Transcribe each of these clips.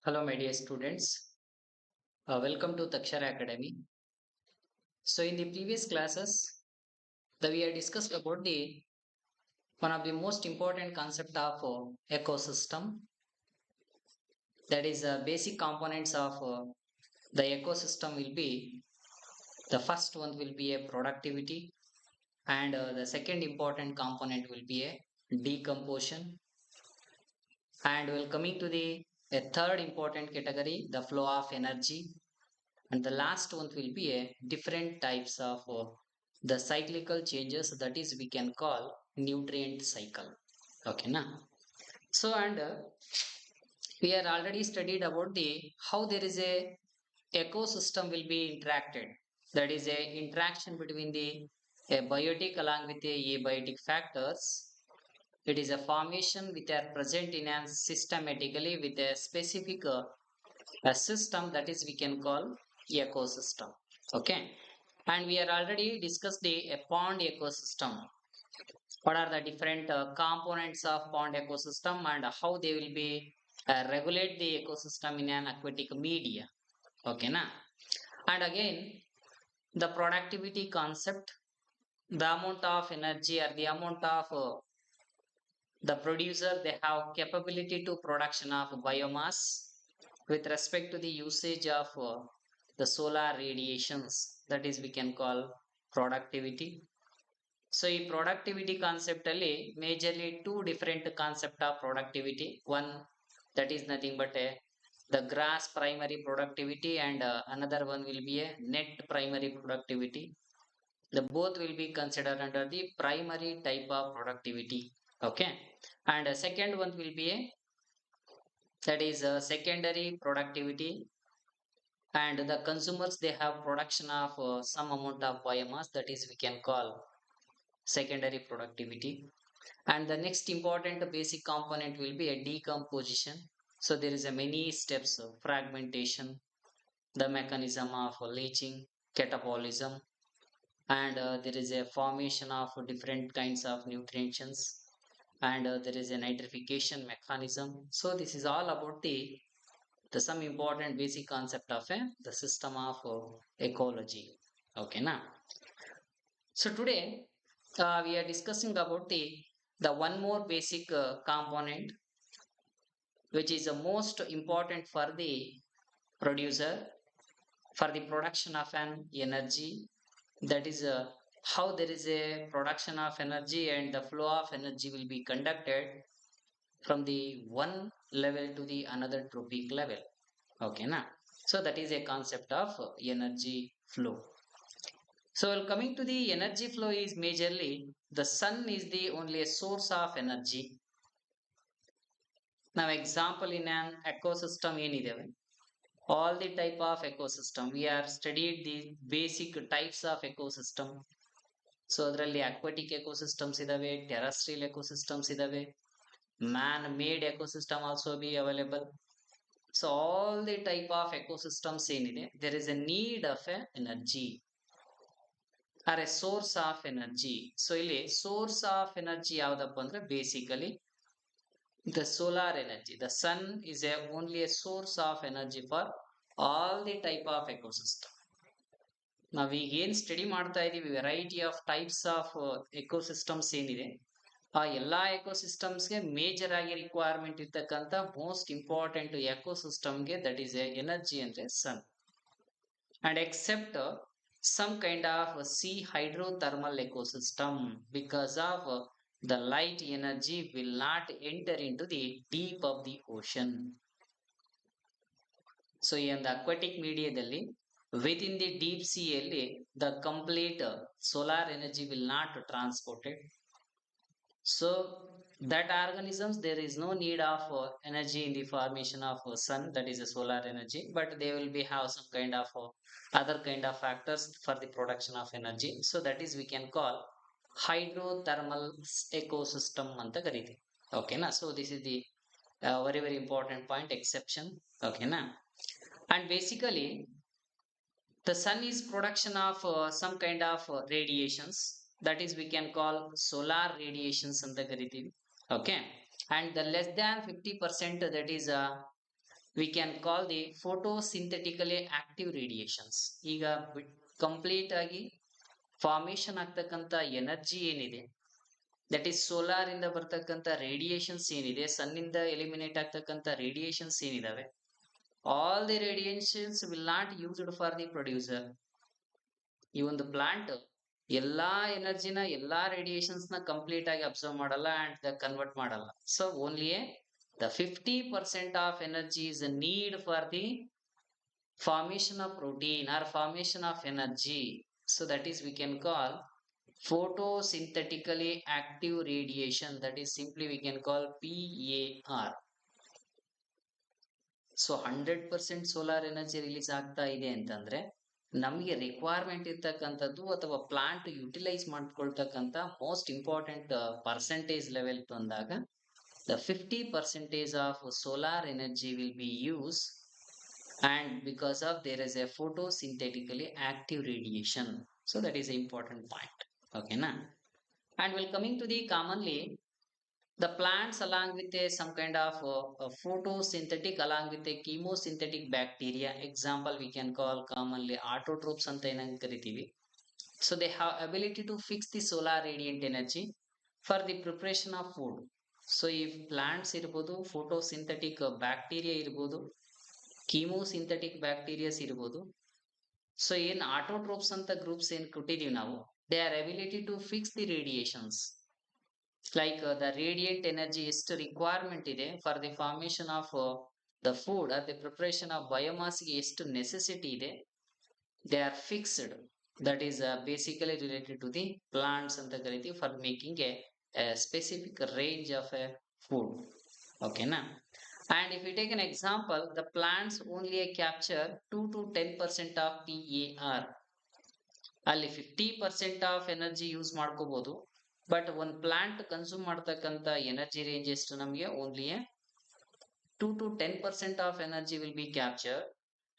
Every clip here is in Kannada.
Hello, my dear students. Welcome to Takshara Academy. So, in the previous classes, we have discussed about the one of the most important concept of ecosystem. That is, basic components of the ecosystem will be the first one will be a productivity, and the second important component will be a decomposition, and we'll coming to the a third important category, the flow of energy, and the last one will be a different types of the cyclical changes, that is we can call nutrient cycle. Okay now, so and we are already studied about the how there is a ecosystem will be interacted, that is a interaction between the a biotic along with the abiotic factors. It is a formation which are present in a systematically with a specific a system, that is we can call ecosystem. Okay, and we are already discussed the a pond ecosystem. What are the different components of pond ecosystem and how they will be regulate the ecosystem in an aquatic media. Okay na, and again the productivity concept, the amount of energy or the amount of the producer they have capability to production of biomass with respect to the usage of the solar radiations, that is we can call productivity. So ಈ productivity concept ಅಲ್ಲಿ majorly two different concept of productivity. One, that is nothing but a the gross primary productivity, and another one will be a net primary productivity. The both will be considered under the primary type of productivity. Okay, and second one will be a, that is secondary productivity, and the consumers they have production of some amount of biomass, that is we can call secondary productivity. And the next important basic component will be a decomposition. So there is a many steps of fragmentation, the mechanism of leaching, catabolism, and there is a formation of different kinds of nutrients, and there is a nitrification mechanism. So this is all about the some important basic concept of the system of ecology. Okay now, so today we are discussing about the one more basic component which is the most important for the producer for the production of an energy, that is how there is a production of energy and the flow of energy will be conducted from the one level to the another tropic level. Okay na, so that is a concept of energy flow. So coming to the energy flow is majorly the sun is the only source of energy. Now example in an ecosystem ಏನಿದೆ, all the type of ecosystem we are studied the basic types of ecosystem. So ಅದರಲ್ಲಿ aquatic ecosystems ಇದಾವೆ, terrestrial ecosystems ಇದಾವೆ, man made ecosystem also be available. So all the type of ecosystems ಏನಿದೆ, there is a need of a energy or a source of energy. So ಇಲ್ಲಿ source of energy ಯಾವ್ದಪ್ಪ ಅಂದ್ರೆ basically the solar energy. The sun is only a source of energy for all the type of ecosystem. ನಾವೀಗ ಏನ್ ಸ್ಟಡಿ ಮಾಡ್ತಾ ಇದೀವಿ variety of types of ecosystems ಏನಿದೆ, ಆ ಎಲ್ಲಾ ಎಕೋಸಿಸ್ಟಮ್ಸ್ಗೆ ಮೇಜರ್ ಆಗಿ ರಿಕ್ವೈರ್ಮೆಂಟ್ ಇರ್ತಕ್ಕಂಥ ಮೋಸ್ಟ್ ಇಂಪಾರ್ಟೆಂಟ್ ಎಕೋಸಿಸ್ಟಮ್ಗೆ ದಟ್ ಈಸ್ ಎನರ್ಜಿ ಅಂದ್ರೆ sun. And except some kind of sea hydrothermal ecosystem, because of the light energy will not enter into the deep of the ocean. So in the aquatic mediaದಲ್ಲಿ within the deep sea ಅಲ್ಲಿ the complete solar energy will not transported. So that organisms there is no need of energy in the formation of sun, that is a solar energy, but they will be have some kind of other kind of factors for the production of energy. So that is we can call hydrothermal ecosystem anta ಕರೀತೀವಿ. Okay na, so this is the very very important point exception. Okay na, and basically the sun is production of some kind of radiations, that is we can call solar radiations anta ಕರೀತೀವಿ. Okay, and the less than 50% that is we can call the photosynthetically active radiations. ಈಗ ಕಂಪ್ಲೀಟ್ ಆಗಿ ಫಾರ್ಮೇಶನ್ ಆಗ್ತಕ್ಕಂಥ ಎನರ್ಜಿ ಏನಿದೆ, ದಟ್ ಈಸ್ ಸೋಲಾರ್ ಇಂದ ಬರ್ತಕ್ಕಂಥ ರೇಡಿಯೇಷನ್ಸ್ ಏನಿದೆ, ಸನ್ ಇಂದ ಎಲಿಮಿನೇಟ್ ಆಗ್ತಕ್ಕಂಥ ರೇಡಿಯೇಷನ್ಸ್ ಏನಿದಾವೆ, all the radiations will not used for the producer. ಈ ಒಂದು ಪ್ಲಾಂಟ್ ಎಲ್ಲಾ ಎನರ್ಜಿನ ಎಲ್ಲಾ ರೇಡಿಯೇಷನ್ಸ್ ನ ಕಂಪ್ಲೀಟ್ ಆಗಿ ಅಬ್ಸರ್ವ್ ಮಾಡಲ್ಲ ಅಂಡ್ ಕನ್ವರ್ಟ್ ಮಾಡಲ್ಲ. So only the 50% of energy is a need for the formation of protein or formation of energy. So that is we can call photosynthetically active radiation, that is simply we can call PAR. So 100% solar energy release ಆಗ್ತಾ ಇದೆ ಅಂತಂದ್ರೆ ನಮಗೆ ರಿಕ್ವೈರ್ಮೆಂಟ್ ಇರ್ತಕ್ಕಂಥದ್ದು ಅಥವಾ ಪ್ಲಾಂಟ್ ಯುಟಿಲೈಸ್ ಮಾಡ್ಕೊಳ್ತಕ್ಕಂಥ ಮೋಸ್ಟ್ ಇಂಪಾರ್ಟೆಂಟ್ ಪರ್ಸೆಂಟೇಜ್ ಲೆವೆಲ್ ಬಂದಾಗ the 50% of solar energy will be used, and because of there is a photosynthetically active radiation. So that is an important point. Okay na? And we're coming to the commonly the plants along with a some kind of photosynthetic along with a chemosynthetic bacteria. Example we can call commonly autotrophs anta enan karitivi. So they have ability to fix the solar radiant energy for the preparation of food. So ಈ ಪ್ಲಾಂಟ್ಸ್ ಇರ್ಬೋದು, ಫೋಟೋಸಿಂಥೆಟಿಕ್ ಬ್ಯಾಕ್ಟೀರಿಯಾ ಇರ್ಬೋದು, ಕೀಮೋಸಿಂಥೆಟಿಕ್ ಬ್ಯಾಕ್ಟೀರಿಯಾಸ್ ಇರ್ಬೋದು. ಸೊ ಏನ್ ಆಟೋಟ್ರೋಪ್ಸ್ ಅಂತ ಗ್ರೂಪ್ಸ್ ಏನ್ ಕೊಟ್ಟಿದೀವಿ ನಾವು, they are ability to fix the radiations. Like the radiant energy ಎಷ್ಟು ರಿಕ್ವೈರ್ಮೆಂಟ್ ಇದೆ for the formation of the food or the preparation of ಬಯೋಮಾಸ್ಗೆ ಎಷ್ಟು ನೆಸೆಸಿಟಿ ಇದೆ, they are fixed. That is basically related to the plants ಅಂತ ಕರಿತೀವಿ, for making a specific range of a food. Okay na? And if we take an example, the plants only capture 2 to 10% of PAR. ಅಲ್ಲಿ 50% ಆಫ್ ಎನರ್ಜಿ ಯೂಸ್ ಮಾಡ್ಕೋಬಹುದು, ಬಟ್ ಒಂದು ಪ್ಲಾಂಟ್ ಕನ್ಸ್ಯೂಮ್ ಮಾಡ್ತಕ್ಕಂಥ ಎನರ್ಜಿ ರೇಂಜ್ ಎಷ್ಟು ನಮಗೆ only 2 to 10% of energy will B capture,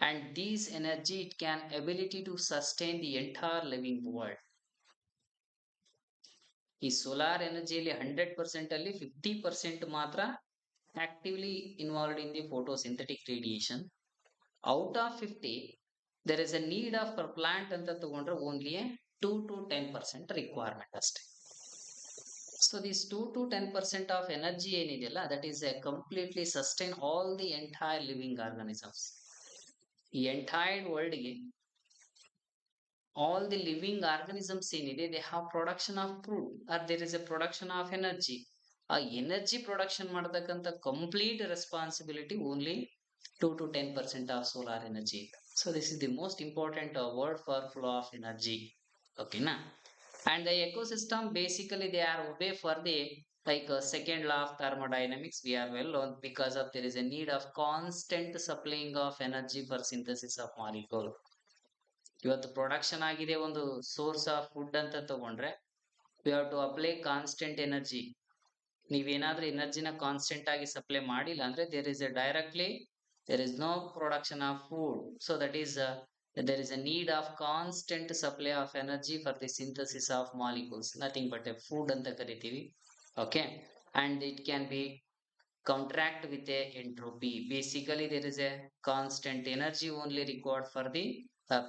and these energy it can ability to sustain the entire living world. ಈ ಸೋಲಾರ್ ಎನರ್ಜಿಯಲ್ಲಿ 100% ಅಲ್ಲಿ 50% ಮಾತ್ರ actively involved in the photosynthetic radiation. Out of 50 there is a need of per plant ಅಂತ ತಗೊಂಡ್ರೆ ಓನ್ಲಿ 2 to 10% ರಿಕ್ವೈರ್ಮೆಂಟ್ ಅಷ್ಟೇ. So this 2 to 10% of energy ಏನಿದೆಯಲ್ಲ, that is a completely sustain all the entire living organisms. ಈ ಎಂಟೈರ್ ವರ್ಲ್ಡ್ಗೆ all the living organisms ಏನಿದೆ, they have production of food or there is a production of energy. ಆ ಎನರ್ಜಿ ಪ್ರೊಡಕ್ಷನ್ ಮಾಡತಕ್ಕಂಥ complete responsibility only 2 to 10% of solar energy. So this is the most important word for flow of energy. ಓಕೆನಾ? And the ecosystem basically they are obey for the like second law of thermodynamics. We are well known because of there is a need of constant supplying of energy for synthesis of molecule. ಇವತ್ತು ಪ್ರೊಡಕ್ಷನ್ ಆಗಿದೆ ಒಂದು ಸೋರ್ಸ್ ಆಫ್ ಫುಡ್ ಅಂತ ತಗೊಂಡ್ರೆ we have to apply constant energy. ನೀವೇನಾದ್ರೂ ಎನರ್ಜಿನ ಕಾನ್ಸ್ಟೆಂಟ್ ಆಗಿ ಸಪ್ಲೈ ಮಾಡಿಲ್ಲ ಅಂದ್ರೆ there is no production of food. So that is there is a need of constant supply of energy for the synthesis of molecules, nothing but a food anta kariತೀವಿ. Okay, and it can be counteract with a entropy. Basically there is a constant energy only required for the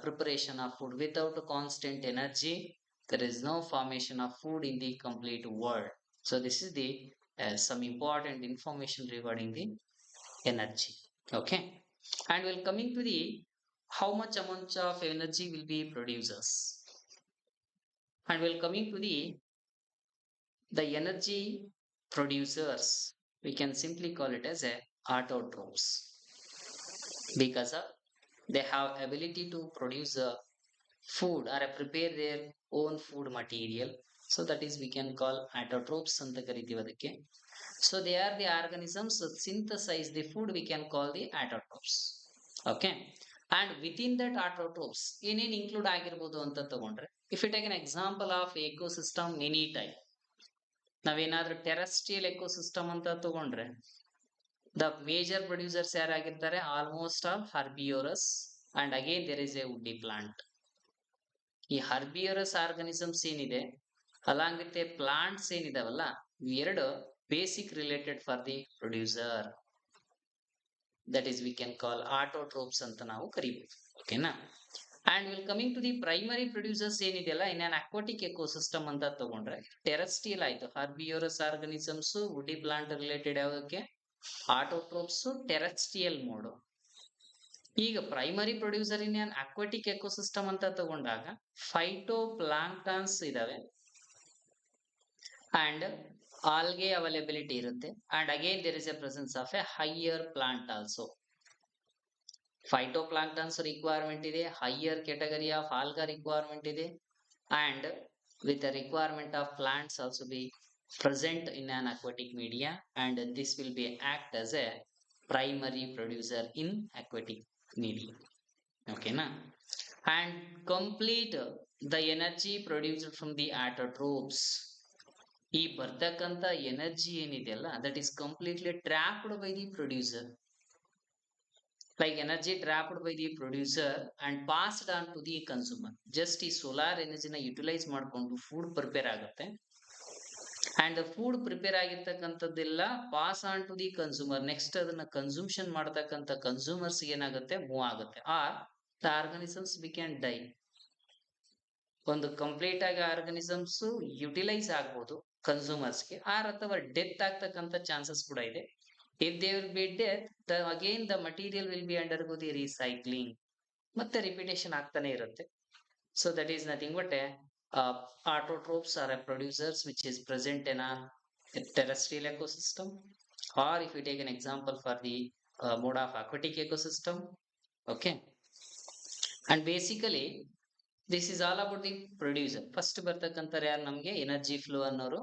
preparation of food. Without a constant energy there is no formation of food in the complete world. So this is the some important information regarding the energy. Okay, and we'll coming to the how much amount of energy will be producers, and we'll coming to the energy producers. We can simply call it as a autotrophs because they have ability to produce food or prepare their own food material. So that is we can call autotrophs anta kariತೀವಿ ಅದಕ್ಕೆ. So they are the organisms that synthesize the food, we can call the autotrophs. Okay, and within that autotrophs ಏನೇನು include ಆಗಿರ್ಬೋದು ಅಂತ ತಗೊಂಡ್ರೆ, if you take an example of ecosystem any type, ನಾವೇನಾದ್ರೂ ಟೆರೆಸ್ಟ್ರಿಯಲ್ ಎಕೋಸಿಸ್ಟಮ್ ಅಂತ ತಗೊಂಡ್ರೆ ದ ಮೇಜರ್ ಪ್ರೊಡ್ಯೂಸರ್ಸ್ ಯಾರಾಗಿರ್ತಾರೆ, almost all herbivorous and again there is a woody plant. ಈ ಹರ್ಬಿಯೋರಸ್ ಆರ್ಗಾನಿಸಮ್ಸ್ ಏನಿದೆ ಅಲಾಂಗ್ ವಿತ್ ಎ ಪ್ಲಾಂಟ್ಸ್ ಏನಿದಾವಲ್ಲ, ಇವೆರಡು basic related for the producer. that is we can call autotrophs anta ನಾವು ಕರಿಬಹುದು. ಓಕೆನಾ. And will coming to the primary producers ಏನಿದೆಯಲ್ಲ ಇನ್ ಅನ್ ಅಕ್ವಾಟಿಕ್ ಎಕೋಸಿಸ್ಟಮ್ ಅಂತ ತಗೊಂಡ್ರೆ ಟೆರೆಸ್ಟ್ರಿಯಲ್ ಆಯ್ತು, herbivorous organisms, woody plant related ಯಾವುದಕ್ಕೆ ಆಟೋಟ್ರೋಪ್ಸ್, ಟೆರೆಸ್ಟ್ರಿಯಲ್ ಮೋಡ್. ಈಗ primary producer in an aquatic ecosystem ಅಂತ ತಗೊಂಡಾಗ ಫೈಟೋ ಪ್ಲಾಂಕ್ಟಾನ್ಸ್ ಇದಾವೆ ಅಂಡ್ ಆಲ್ಗೆ ಅವೈಲಬಿಲಿಟಿ ಇರುತ್ತೆ. And again there is a presence of a higher plant also. Phytoplanktons requirement ಇದೆ, higher category of alga requirement ಇದೆ, and with the requirement of plants also be present in an aquatic media, and this will be act as a primary producer in aquatic media. Okay na. And complete the energy produced from the autotrophs. ಈ ಬರ್ತಕ್ಕಂಥ ಎನರ್ಜಿ ಏನಿದೆಯಲ್ಲ that is completely trapped by the producer, like energy trapped by the producer and passed on to the consumer. Just ಈ ಸೋಲಾರ್ ಎನರ್ಜಿನ ಯುಟಿಲೈಸ್ ಮಾಡಿಕೊಂಡು ಫುಡ್ ಪ್ರಿಪೇರ್ ಆಗುತ್ತೆ ಅಂಡ್ ಫುಡ್ ಪ್ರಿಪೇರ್ ಆಗಿರ್ತಕ್ಕಂಥದ್ದೆಲ್ಲ pass on to the consumer. Next ಅದನ್ನ ಕನ್ಸೂಮ್ಷನ್ ಮಾಡತಕ್ಕಂಥ ಕನ್ಸ್ಯೂಮರ್ಸ್ ಏನಾಗುತ್ತೆ, ಮೂವ್ ಆಗುತ್ತೆ. Or the organisms we can die. ಒಂದು ಕಂಪ್ಲೀಟ್ ಆಗಿ ಆರ್ಗನಿಸಮ್ಸ್ ಯುಟಿಲೈಸ್ ಆಗ್ಬೋದು ಕನ್ಸ್ಯೂಮರ್ಸ್ಗೆ, ಆರ್ ಅಥವಾ ಡೆತ್ ಆಗ್ತಕ್ಕಂಥ ಚಾನ್ಸಸ್ ಕೂಡ ಇದೆ. If they will be dead, again the material will be undergo the recycling. ಮತ್ತೆ ರಿಪಿಟೇಷನ್ ಆಗ್ತಾನೆ ಇರುತ್ತೆ. So that is nothing but a autotrophs are a producers which is present in a terrestrial ecosystem, or if you take an example for the mode of aquatic ecosystem. Okay. And basically this is all about the producer. First ಬರ್ತಕ್ಕಂಥವ್ರು ಯಾರು ನಮಗೆ ಎನರ್ಜಿ ಫ್ಲೋ ಅನ್ನೋರು.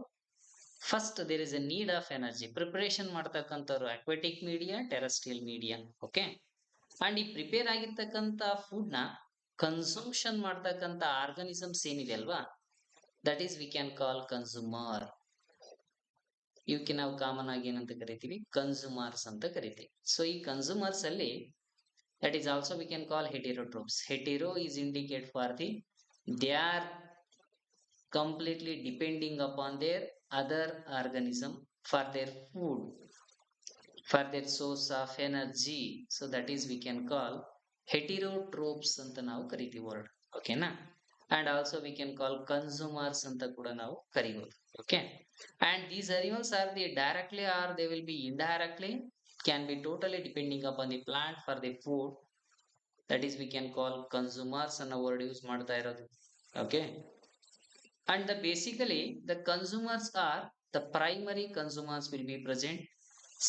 First there is a need of energy. Preparation ಮಾಡ್ತಕ್ಕಂಥವ್ರು aquatic media, terrestrial media. Okay. And ಈ ಪ್ರಿಪೇರ್ ಆಗಿರ್ತಕ್ಕಂಥ ಫುಡ್ ನ ಕನ್ಸಂಪ್ಷನ್ ಮಾಡ್ತಕ್ಕಂಥ ಆರ್ಗನಿಸಮ್ಸ್ ಏನಿದೆ ಅಲ್ವಾ, that is we can call consumer. ಇವಕ್ಕೆ ನಾವು ಕಾಮನ್ ಆಗಿ ಏನಂತ ಕರಿತೀವಿ, ಕನ್ಸ್ಯೂಮರ್ಸ್ ಅಂತ ಕರಿತೀವಿ. ಸೊ ಈ ಕನ್ಸ್ಯೂಮರ್ಸ್ ಅಲ್ಲಿ that is also we can call heterotrophs. Hetero is indicate for the they are completely depending upon their other organism for their food, for their source of energy. So that is we can call heterotrophs anta ನಾವು ಕರಿತೀವಿ ವರ್ಡ್. ಓಕೆನಾ. and also we can call consumers anta ಕೂಡ ನಾವು ಕರಿಬಹುದು. okay. and these animals are the directly or they will be indirectly, can be totally depending upon the plant for the food. that is we can call consumers ಅನ್ನೋ ವರ್ಡ್ ಯೂಸ್ ಮಾಡ್ತಾ ಇರೋದು. okay. And basically the consumers are the primary consumers will be present,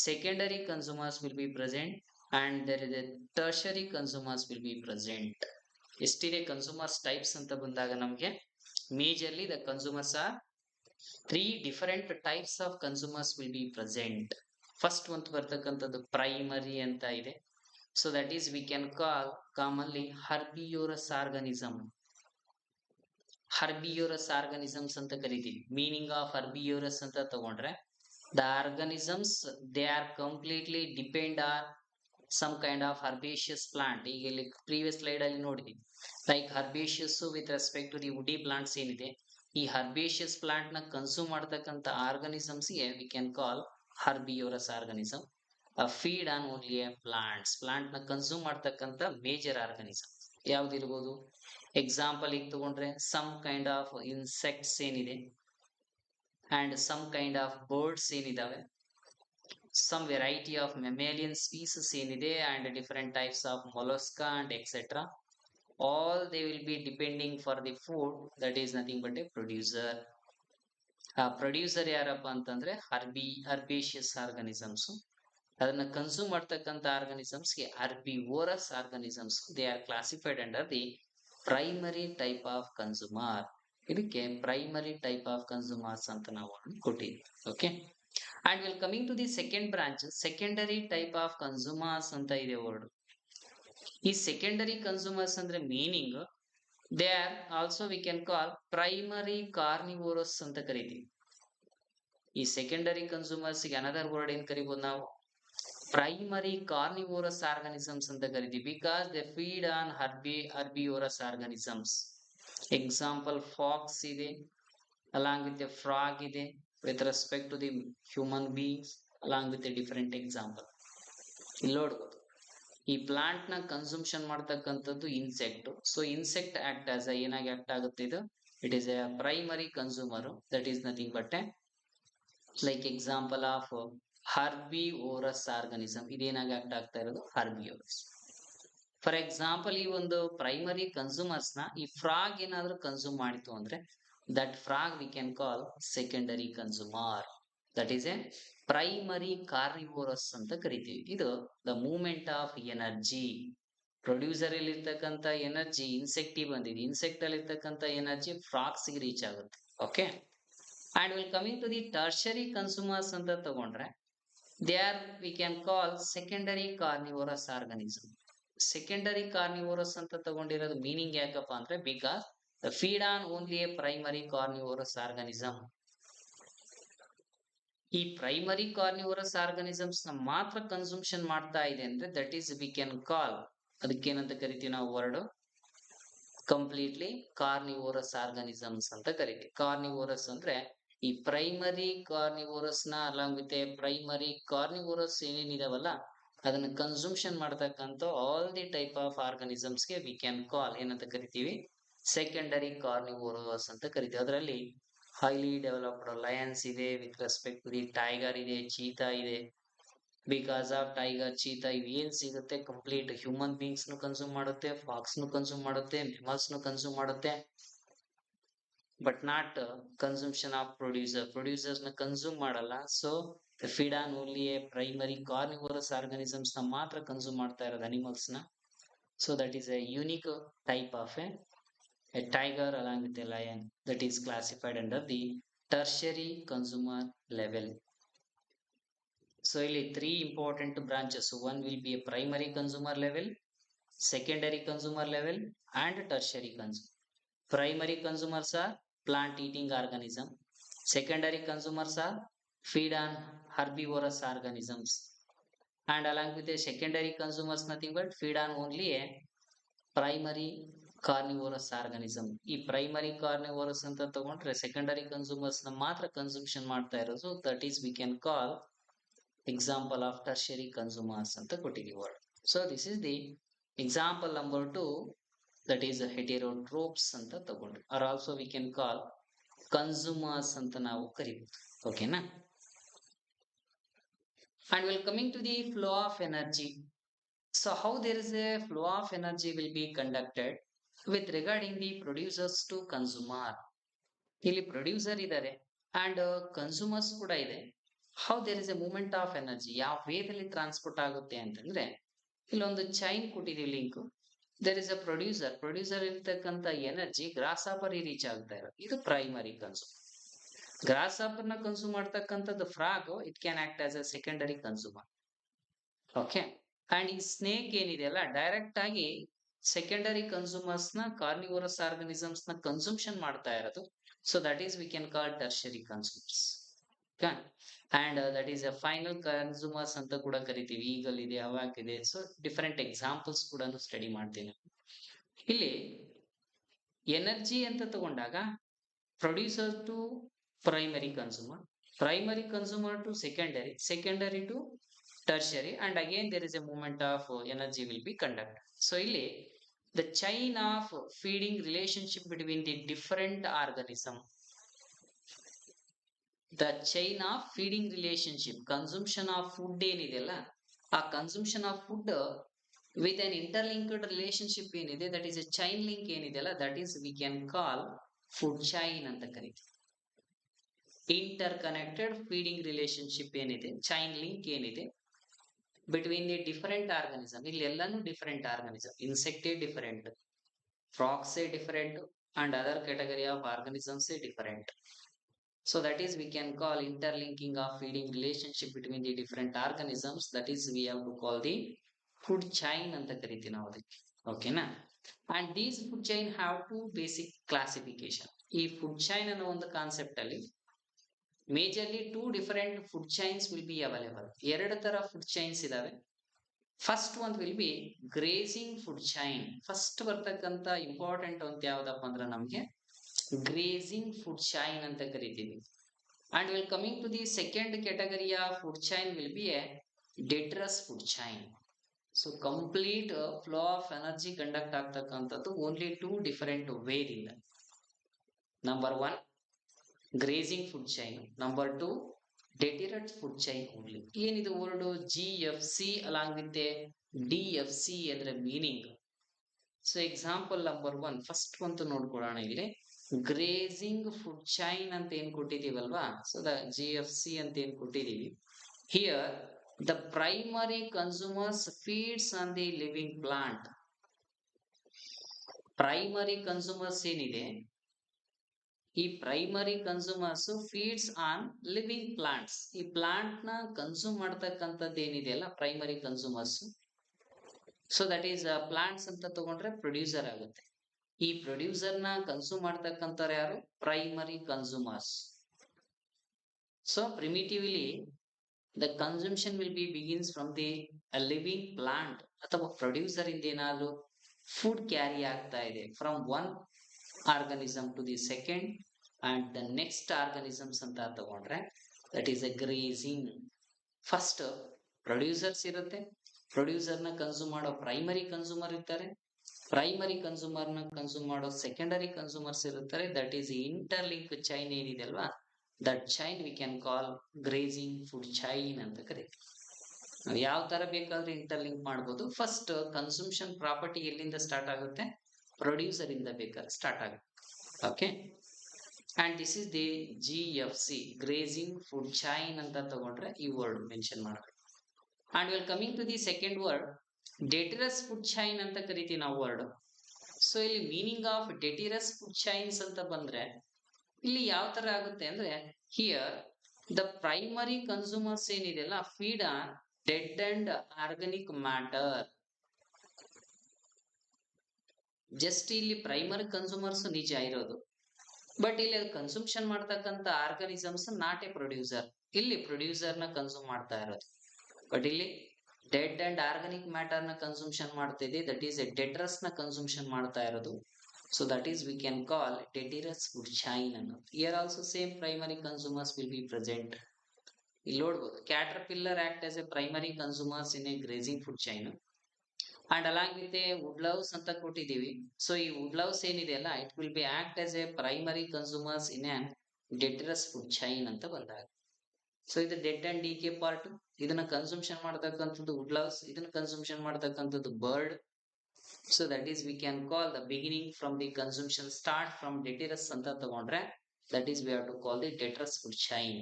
secondary consumers will be present, and there is a tertiary consumers will be present. ಎಷ್ಟಿದೆ consumers types ಅಂತ ಬಂದಾಗ ನಮಗೆ majorly the consumers are three different types of consumers will be present. first one ಬರ್ತಕ್ಕಂಥದ್ದು primary ಅಂತ ಇದೆ. so that is we can call commonly herbivorous organism. herbivorous organisms ಅಂತ ಕರಿತೀವಿ. ಮೀನಿಂಗ್ ಆಫ್ herbivorous ಅಂತ ತಗೊಂಡ್ರೆ the organisms they are completely depend on some kind of herbaceous plant. ಈಗ ಇಲ್ಲಿ previous slide ಅಲ್ಲಿ ನೋಡಿದ್ವಿ, like herbaceous with respect to the woody plants ಏನಿದೆ, ಈ herbaceous plant ನ ಕನ್ಸ್ಯೂಮ್ ಮಾಡ್ತಕ್ಕಂಥ ಆರ್ಗನಿಸಮ್ಸ್ ಗೆ we can call herbivorous organism. feed on only a plants, plant ನ ಕನ್ಸ್ಯೂಮ್ ಮಾಡ್ತಕ್ಕಂಥ ಮೇಜರ್ ಆರ್ಗನಿಸಮ್ ಯಾವ್ದಿರ್ಬೋದು. ಎಕ್ಸಾಂಪಲ್ ಈಗ ತಗೊಂಡ್ರೆ ಸಮ್ ಕೈಂಡ್ ಆಫ್ ಇನ್ಸೆಕ್ಟ್ಸ್ ಏನಿದೆ and some kind of birds ಏನಿದಾವೆ, some variety of mammalian species ಏನಿದೆ and different types of mollusca and etcetera, all they will be depending for the food. That is nothing but a producer. ಆ ಪ್ರೊಡ್ಯೂಸರ್ ಯಾರಪ್ಪ ಅಂತಂದ್ರೆ ಹರ್ಬೇಷಿಯಸ್ ಆರ್ಗನಿಸಮ್ಸ್. ಅದನ್ನ ಕನ್ಸ್ಯೂಮ್ ಮಾಡ್ತಕ್ಕಂಥ ಆರ್ಗನಿಸಮ್ಸ್ಗೆ herbivorous organisms. They are classified under the primary type of consumer. ಇದಕ್ಕೆ ಪ್ರೈಮರಿ ಟೈಪ್ ಆಫ್ ಕನ್ಸ್ಯೂಮರ್ಸ್ ಅಂತ ನಾವು ಕೊಟ್ಟಿದ್ವಿ. Okay. And will coming to the second branch, secondary type of consumers ಅಂತ ಇದೆ ವರ್ಡ್. ಈ ಸೆಕೆಂಡರಿ ಕನ್ಸ್ಯೂಮರ್ಸ್ ಅಂದ್ರೆ meaning they are also we can call primary carnivorous ಅಂತ ಕರಿತೀವಿ. ಈ ಸೆಕೆಂಡರಿ ಕನ್ಸ್ಯೂಮರ್ಸ್ ಗೆ ಅನದರ್ ವರ್ಡ್ ಏನ್ ಕರಿಬಹುದು ನಾವು, ಪ್ರೈಮರಿ ಕಾರ್ನಿವೋರಸ್ ಆರ್ಗನಿಸಮ್ಸ್ ಅಂತ ಕರಿತೀವಿ. Because they feed on herbivorous organisms. Example fox ಇದೆ, ಅಲಾಂಗ್ ವಿತ್ ಎ ಫ್ರಾಗ್ ಇದೆ, with respect to the human beings, along with a different example. ಇಲ್ಲಿ ನೋಡ್ಬೋದು ಈ ಪ್ಲಾಂಟ್ ನ ಕನ್ಸಂಪ್ಷನ್ ಮಾಡ್ತಕ್ಕಂಥದ್ದು insect. So insect act as ಏನಾಗಿ ಆಕ್ಟ್ ಆಗುತ್ತೆ ಇದು? It is a primary consumer. That is nothing but a like example of herbivorous organism. ಇದೇನಾಗಿ ಆಕ್ಟ್ ಆಗ್ತಾ ಇರೋದು? ಹರ್ಬಿವೋರಸ್. ಫಾರ್ ಎಕ್ಸಾಂಪಲ್, ಈ ಒಂದು ಪ್ರೈಮರಿ ಕನ್ಸ್ಯೂಮರ್ಸ್ ನ ಈ ಫ್ರಾಗ್ ಏನಾದ್ರೂ ಕನ್ಸ್ಯೂಮ್ ಮಾಡಿತು ಅಂದ್ರೆ that frog we can call secondary consumer. That is a primary carnivorous ಅಂತ ಕರಿತೀವಿ. ಇದು the movement of energy. Producer ಅಲ್ಲಿ ಇರ್ತಕ್ಕಂಥ ಎನರ್ಜಿ ಇನ್ಸೆಕ್ಟ್ ಬಂದಿದೆ, ಇನ್ಸೆಕ್ಟ್ ಅಲ್ಲಿ ಇರ್ತಕ್ಕಂಥ ಎನರ್ಜಿ ಫ್ರಾಕ್ಸ್ ಗೆ ರೀಚ್ ಆಗುತ್ತೆ. Okay, and will coming to the tertiary consumers ಅಂತ ತಗೊಂಡ್ರೆ they are we can call secondary carnivorous organism. Secondary carnivorous ಅಂತ ತಗೊಂಡಿರೋದು ಮೀನಿಂಗ್ ಯಾಕಪ್ಪ ಅಂದ್ರೆ because feed on only a primary carnivorous organism. ಈ ಪ್ರೈಮರಿ ಕಾರ್ನಿವೋರಸ್ ಆರ್ಗನಿಸಮ್ಸ್ ನ ಮಾತ್ರ ಕನ್ಸಂಪ್ಷನ್ ಮಾಡ್ತಾ ಇದೆ ಅಂದ್ರೆ that is we can call, ಅದಕ್ಕೇನಂತ ಕರಿತೀವಿ ನಾವು ವರ್ಡ್? ಕಂಪ್ಲೀಟ್ಲಿ ಕಾರ್ನಿವೋರಸ್ ಆರ್ಗನಿಸಮ್ಸ್ ಅಂತ ಕರಿತೀವಿ. ಕಾರ್ನಿವೋರಸ್ ಅಂದ್ರೆ ಈ ಪ್ರೈಮರಿ ಕಾರ್ನಿವೋರಸ್ ನ ಅಲಾಂಗ್ ವಿತ್ ಪ್ರೈಮರಿ ಕಾರ್ನಿವೋರಸ್ ಏನೇನಿದಾವಲ್ಲ ಅದನ್ನ ಕನ್ಸಂಪ್ಷನ್ ಮಾಡ್ತಕ್ಕಂಥ all the type of organisms ಗೆ ವಿ ಕ್ಯಾನ್ ಕಾಲ್ ಏನಂತ ಕರಿತೀವಿ? ಸೆಕೆಂಡರಿ ಕಾರ್ನಿವೋರಸ್ ಅಂತ ಕರಿತೀವಿ. ಅದರಲ್ಲಿ ಹೈಲಿ ಡೆವಲಪ್ಡ್ ಲಯನ್ಸ್ ಇದೆ, with respect to the tiger ಇದೆ, ಚೀತಾ ಇದೆ. ಬಿಕಾಸ್ ಆಫ್ ಟೈಗರ್, ಚೀತಾ ಇವ್ ಏನ್ ಸಿಗುತ್ತೆ ಕಂಪ್ಲೀಟ್ ಹ್ಯೂಮನ್ ಬೀಯಿಂಗ್ಸ್ ನು ಕನ್ಸ್ಯೂಮ್ ಮಾಡುತ್ತೆ, ಫಾಕ್ಸ್ ನು ಕನ್ಸ್ಯೂಮ್ ಮಾಡುತ್ತೆ, ಮೆಮಲ್ಸ್ ನು ಕನ್ಸ್ಯೂಮ್ ಮಾಡುತ್ತೆ, but not consumption of producer. Producers ನ ಕನ್ಸ್ಯೂಮ್ ಮಾಡಲ್ಲ. So feed on only a primary carnivorous organisms ನ ಮಾತ್ರ ಕನ್ಸ್ಯೂಮ್ ಮಾಡ್ತಾ ಇರೋದು ಅನಿಮಲ್ಸ್ ನ. So that is A unique type of A tiger along with a lion that is classified under the tertiary consumer level. So ಇಲ್ಲಿ three important branches. One will be a primary consumer level, secondary consumer level and tertiary consumer. Primary consumers are plant eating organism. Secondary consumers are feed on herbivorous organisms. And along with the secondary consumers nothing but feed on only a primary carnivorous organism. ಈ ಪ್ರೈಮರಿ ಕಾರ್ನಿವೋರಸ್ ಅಂತ ತಗೊಂಡ್ರೆ ಸೆಕೆಂಡರಿ ಕನ್ಸ್ಯೂಮರ್ಸ್ ನ ಮಾತ್ರ ಕನ್ಸಂಪ್ಷನ್ ಮಾಡ್ತಾ ಇರೋದು. That is we can call example of tertiary consumers ಅಂತ ಕೊಟ್ಟಿದ್ದೀವಿ word. So this is the example number 2, that is heterotrophs ಅಂತ ತಗೊಂಡ್ರಿ, or also we can call consumers ಅಂತ ನಾವು ಕರಿಬಹುದು. ಓಕೆನಾ? And will coming to the flow of energy. So how there is a flow of energy will be conducted with regarding the producers to consumer. ಇಲ್ಲಿ ಪ್ರೊಡ್ಯೂಸರ್ ಇದ್ದಾರೆ ಅಂಡ್ ಕನ್ಸ್ಯೂಮರ್ಸ್ ಕೂಡ ಇದೆ. How there is a movement of energy, ಯಾವ ವೇದಲ್ಲಿ ಟ್ರಾನ್ಸ್ಪೋರ್ಟ್ ಆಗುತ್ತೆ ಅಂತಂದ್ರೆ ಇಲ್ಲೊಂದು ಚೈನ್ ಕೊಟ್ಟಿದೀವಿ link. There is a producer ಇರ್ತಕ್ಕಂಥ ಎನರ್ಜಿ ಗ್ರಾಸ್ ಆಪರ್ ರೀಚ್ ಆಗ್ತಾ ಇರೋದು. ಇದು ಪ್ರೈಮರಿ ಕನ್ಸ್ಯೂಮ್. ಗ್ರಾಸ್ ಆಪರ್ ನ ಕನ್ಸ್ಯೂಮ್ ಮಾಡ್ತಕ್ಕಂಥದ್ದು frog, it can act as a secondary consumer. Okay, and ಈ ಸ್ನೇಕ್ ಏನಿದೆಯಲ್ಲ ಡೈರೆಕ್ಟ್ ಆಗಿ ಸೆಕೆಂಡರಿ ಕನ್ಸ್ಯೂಮರ್ಸ್ ನ ಕಾರ್ನಿವೋರಸ್ ಆರ್ಗನಿಸಮ್ಸ್ ನ ಕನ್ಸಂಪ್ಷನ್ ಮಾಡ್ತಾ ಇರೋದು. So that is we can call tertiary consumers. And that is a final consumers ಅಂತ ಕೂಡ ಕರಿತೀವಿ. ಈಗಲ್ ಇದೆ, ಹವಾಕ್ ಇದೆ. ಸೊ ಡಿಫರೆಂಟ್ ಎಕ್ಸಾಂಪಲ್ಸ್ ಕೂಡ ಸ್ಟಡಿ ಮಾಡ್ತೀನಿ. ಇಲ್ಲಿ ಎನರ್ಜಿ ಅಂತ ತಗೊಂಡಾಗ producer to primary consumer, primary consumer to secondary, secondary to tertiary, and again there is a movement of energy will be conducted. So ಇಲ್ಲಿ the chain of feeding relationship between the different organism, the chain of feeding relationship, consumption of food ಏನಿದೆಯಲ್ಲ ಆ consumption of food with an interlinked relationship ಏನಿದೆ, that is a chain link ಏನಿದೆಯಲ್ಲ, that is we can call food chain ಅಂತ ಕರಿತೀವಿ. ಇಂಟರ್ಕನೆಕ್ಟೆಡ್ ಫೀಡಿಂಗ್ ರಿಲೇಶನ್ಶಿಪ್ ಏನಿದೆ, ಚೈನ್ ಲಿಂಕ್ ಏನಿದೆ ಬಿಟ್ವೀನ್ ದಿ ಡಿಫರೆಂಟ್ ಆರ್ಗನಿಸಮ್. ಇಲ್ಲಿ ಎಲ್ಲಾನು ಡಿಫರೆಂಟ್ ಆರ್ಗನಿಸಮ್, ಇನ್ಸೆಕ್ಟೇ ಡಿಫರೆಂಟ್, ಫ್ರಾಕ್ಸೇ different, and other category of ಆರ್ಗನಿಸಮ್ಸೇ different. So that is we can call interlinking of feeding relationship between the different organisms. That is we have to call the food chain ಅಂತ ಕರಿತೀವಿ ನಾವು ಅದಕ್ಕೆ. ಓಕೆನಾ? And these food chain have two basic classification. ಈ ಫುಡ್ ಚೈನ್ ಅನ್ನೋ ಒಂದು ಕಾನ್ಸೆಪ್ಟ್ ಅಲ್ಲಿ majorly 2 different food chains will be available. ಎರಡು ತರ ಫುಡ್ ಚೈನ್ಸ್ ಇದಾವೆ. ಫಸ್ಟ್ ಒಂದು will be grazing food chain. First ಬರ್ತಕ್ಕಂತ ಇಂಪಾರ್ಟೆಂಟ್ ಅಂತ ಯಾವ್ದಪ್ಪ ಅಂದ್ರೆ ನಮ್ಗೆ ಗ್ರೇಸಿಂಗ್ ಫುಡ್ ಚೈನ್ ಅಂತ ಕರಿತೀವಿ. And will coming to the second category of food chain will be a detritus food chain. So complete flow of energy conduct ಆಗ್ತಕ್ಕಂಥದ್ದು ಓನ್ಲಿ ಟೂ ಡಿಫರೆಂಟ್ ವೇದಿಂದ. Number one grazing food chain, number two detritus food chain only. ಏನಿದು word GFC along with DFC ಅಂದ್ರೆ meaning. So example number one first ಒಂದು ನೋಡ್ಕೊಳ್ಳೋಣ. ಇಲ್ಲಿ ಗ್ರೇಸಿಂಗ್ ಫುಡ್ ಚೈನ್ ಅಂತ ಏನ್ ಕೊಟ್ಟಿದೀವಲ್ವಾ, ಸೊ ದ GFC ಅಂತ ಏನ್ ಕೊಟ್ಟಿದೀವಿ, here the primary consumers feeds on the living plant. Primary consumers ಏನಿದೆ, ಈ primary consumers feeds on living plants. ಈ ಪ್ಲಾಂಟ್ ನ ಕನ್ಸ್ಯೂಮ್ ಮಾಡ್ತಕ್ಕಂಥದ್ದು ಏನಿದೆಯಲ್ಲ primary consumers. So that is plants ಅಂತ ತಗೊಂಡ್ರೆ ಪ್ರೊಡ್ಯೂಸರ್ ಆಗುತ್ತೆ. ಈ ಪ್ರೊಡ್ಯೂಸರ್ ನ ಕನ್ಸ್ಯೂಮ್ ಮಾಡ್ತಕ್ಕಂಥವ್ರು ಯಾರು, primary consumers. So primitively the consumption will be begins from the living plant, ಅಥವಾ ಪ್ರೊಡ್ಯೂಸರ್ ಇಂದ ಏನಾದ್ರು ಫುಡ್ ಕ್ಯಾರಿ ಆಗ್ತಾ ಇದೆ from one organism to the second and the next organisms ಅಂತ ತಗೊಂಡ್ರೆ that is a grazing. First producers ಇರುತ್ತೆ, ಪ್ರೊಡ್ಯೂಸರ್ ನ ಕನ್ಸ್ಯೂಮ್ ಮಾಡೋ ಪ್ರೈಮರಿ ಕನ್ಸ್ಯೂಮರ್ ಇರ್ತಾರೆ, ಪ್ರೈಮರಿ ಕನ್ಸ್ಯೂಮರ್ ನ ಕನ್ಸ್ಯೂಮ್ ಮಾಡೋ ಸೆಕೆಂಡರಿ ಕನ್ಸ್ಯೂಮರ್ಸ್ ಇರುತ್ತಾರೆ. ದಟ್ ಈಸ್ ಇಂಟರ್ಲಿಂಕ್ ಚೈನ್ ಏನಿದೆ ಅಲ್ವಾ, that chain we can call grazing food chain ಅಂತ ಕರೀತೀವಿ. ನಾವು ಯಾವ ತರ ಬೇಕಾದ್ರೂ ಇಂಟರ್ಲಿಂಕ್ ಮಾಡ್ಬೋದು. ಫಸ್ಟ್ ಕನ್ಸಂಪ್ಷನ್ ಪ್ರಾಪರ್ಟಿ ಎಲ್ಲಿಂದ ಸ್ಟಾರ್ಟ್ ಆಗುತ್ತೆ, ಪ್ರೊಡ್ಯೂಸರ್ ಇಂದ ಬೇಕಾದ್ರೆ ಸ್ಟಾರ್ಟ್ ಆಗುತ್ತೆ. Okay, and this is the GFC grazing food chain ಅಂತ ತಗೊಂಡ್ರೆ ಈ ವರ್ಡ್ ಮೆನ್ಷನ್ ಮಾಡಬೇಕು. And well coming to the second word detritus food chain ಅಂತ ಕರಿತೀವಿ ನಾವು ವರ್ಡ್. ಸೊ ಇಲ್ಲಿ meaning of detritus food chains ಅಂತ ಬಂದ್ರೆ ಇಲ್ಲಿ ಯಾವ ತರ ಆಗುತ್ತೆ ಅಂದ್ರೆ, ಹಿಯರ್ ದ ಪ್ರೈಮರಿ ಕನ್ಸ್ಯೂಮರ್ಸ್ ಏನಿದೆಯಲ್ಲ feed on dead and organic matter. Just ಇಲ್ಲಿ ಪ್ರೈಮರಿ ಕನ್ಸ್ಯೂಮರ್ಸ್ ನಿಜ ಇರೋದು, ಬಟ್ ಇಲ್ಲಿ ಕನ್ಸಂಪ್ಷನ್ ಮಾಡ್ತಕ್ಕಂಥ ಆರ್ಗನಿಸಮ್ಸ್ ನಾಟ್ ಎ ಪ್ರೊಡ್ಯೂಸರ್. ಇಲ್ಲಿ ಪ್ರೊಡ್ಯೂಸರ್ ನ ಕನ್ಸ್ಯೂಮ್ ಮಾಡ್ತಾ ಇರೋದು, ಬಟ್ ಇಲ್ಲಿ ಡೆಡ್ ಅಂಡ್ ಆರ್ಗಾನಿಕ್ ಮ್ಯಾಟರ್ ನ ಕನ್ಸಂಪ್ಷನ್ ಮಾಡ್ತಿದೆ. ದಟ್ ಈಸ್ ಎ ಡೆಟ್ರಸ್ ನ ಕನ್ಸಂಪ್ಷನ್ ಮಾಡ್ತಾ ಇರೋದು. So that is we can call detritus food chain ಅನ್ನೋದು. Here also same primary consumers will be present. ಇಲ್ಲಿ ನೋಡ್ಬೋದು caterpillar act as a primary consumers in a grazing food chain. And along with a woodlouse ಅಂತ ಕೊಟ್ಟಿದ್ದೀವಿ. ಸೊ ಈ ವುಡ್ ಲವ್ಸ್ ಏನಿದೆ ಅಲ್ಲ, it will be act as a primary consumers in on detritus food chain ಅಂತ ಬಂದಾಗ. ಸೊ ಇದು ಡೆಡ್ ಅಂಡ್ ಡಿಕೆ ಪಾರ್ಟ್, ಇದನ್ನ ಕನ್ಸಂಪ್ಷನ್ ಮಾಡ್ತಕ್ಕಂಥದ್ದು ವುಡ್ ಲವ್ಸ್, ಇದನ್ನ ಕನ್ಸಂಪ್ಷನ್ ಮಾಡ್ತಕ್ಕಂಥದ್ದು bird. So that is we can call the beginning from the consumption start from detritus ಅಂತ ತಗೊಂಡ್ರೆ that is we have to call the detritus food chain.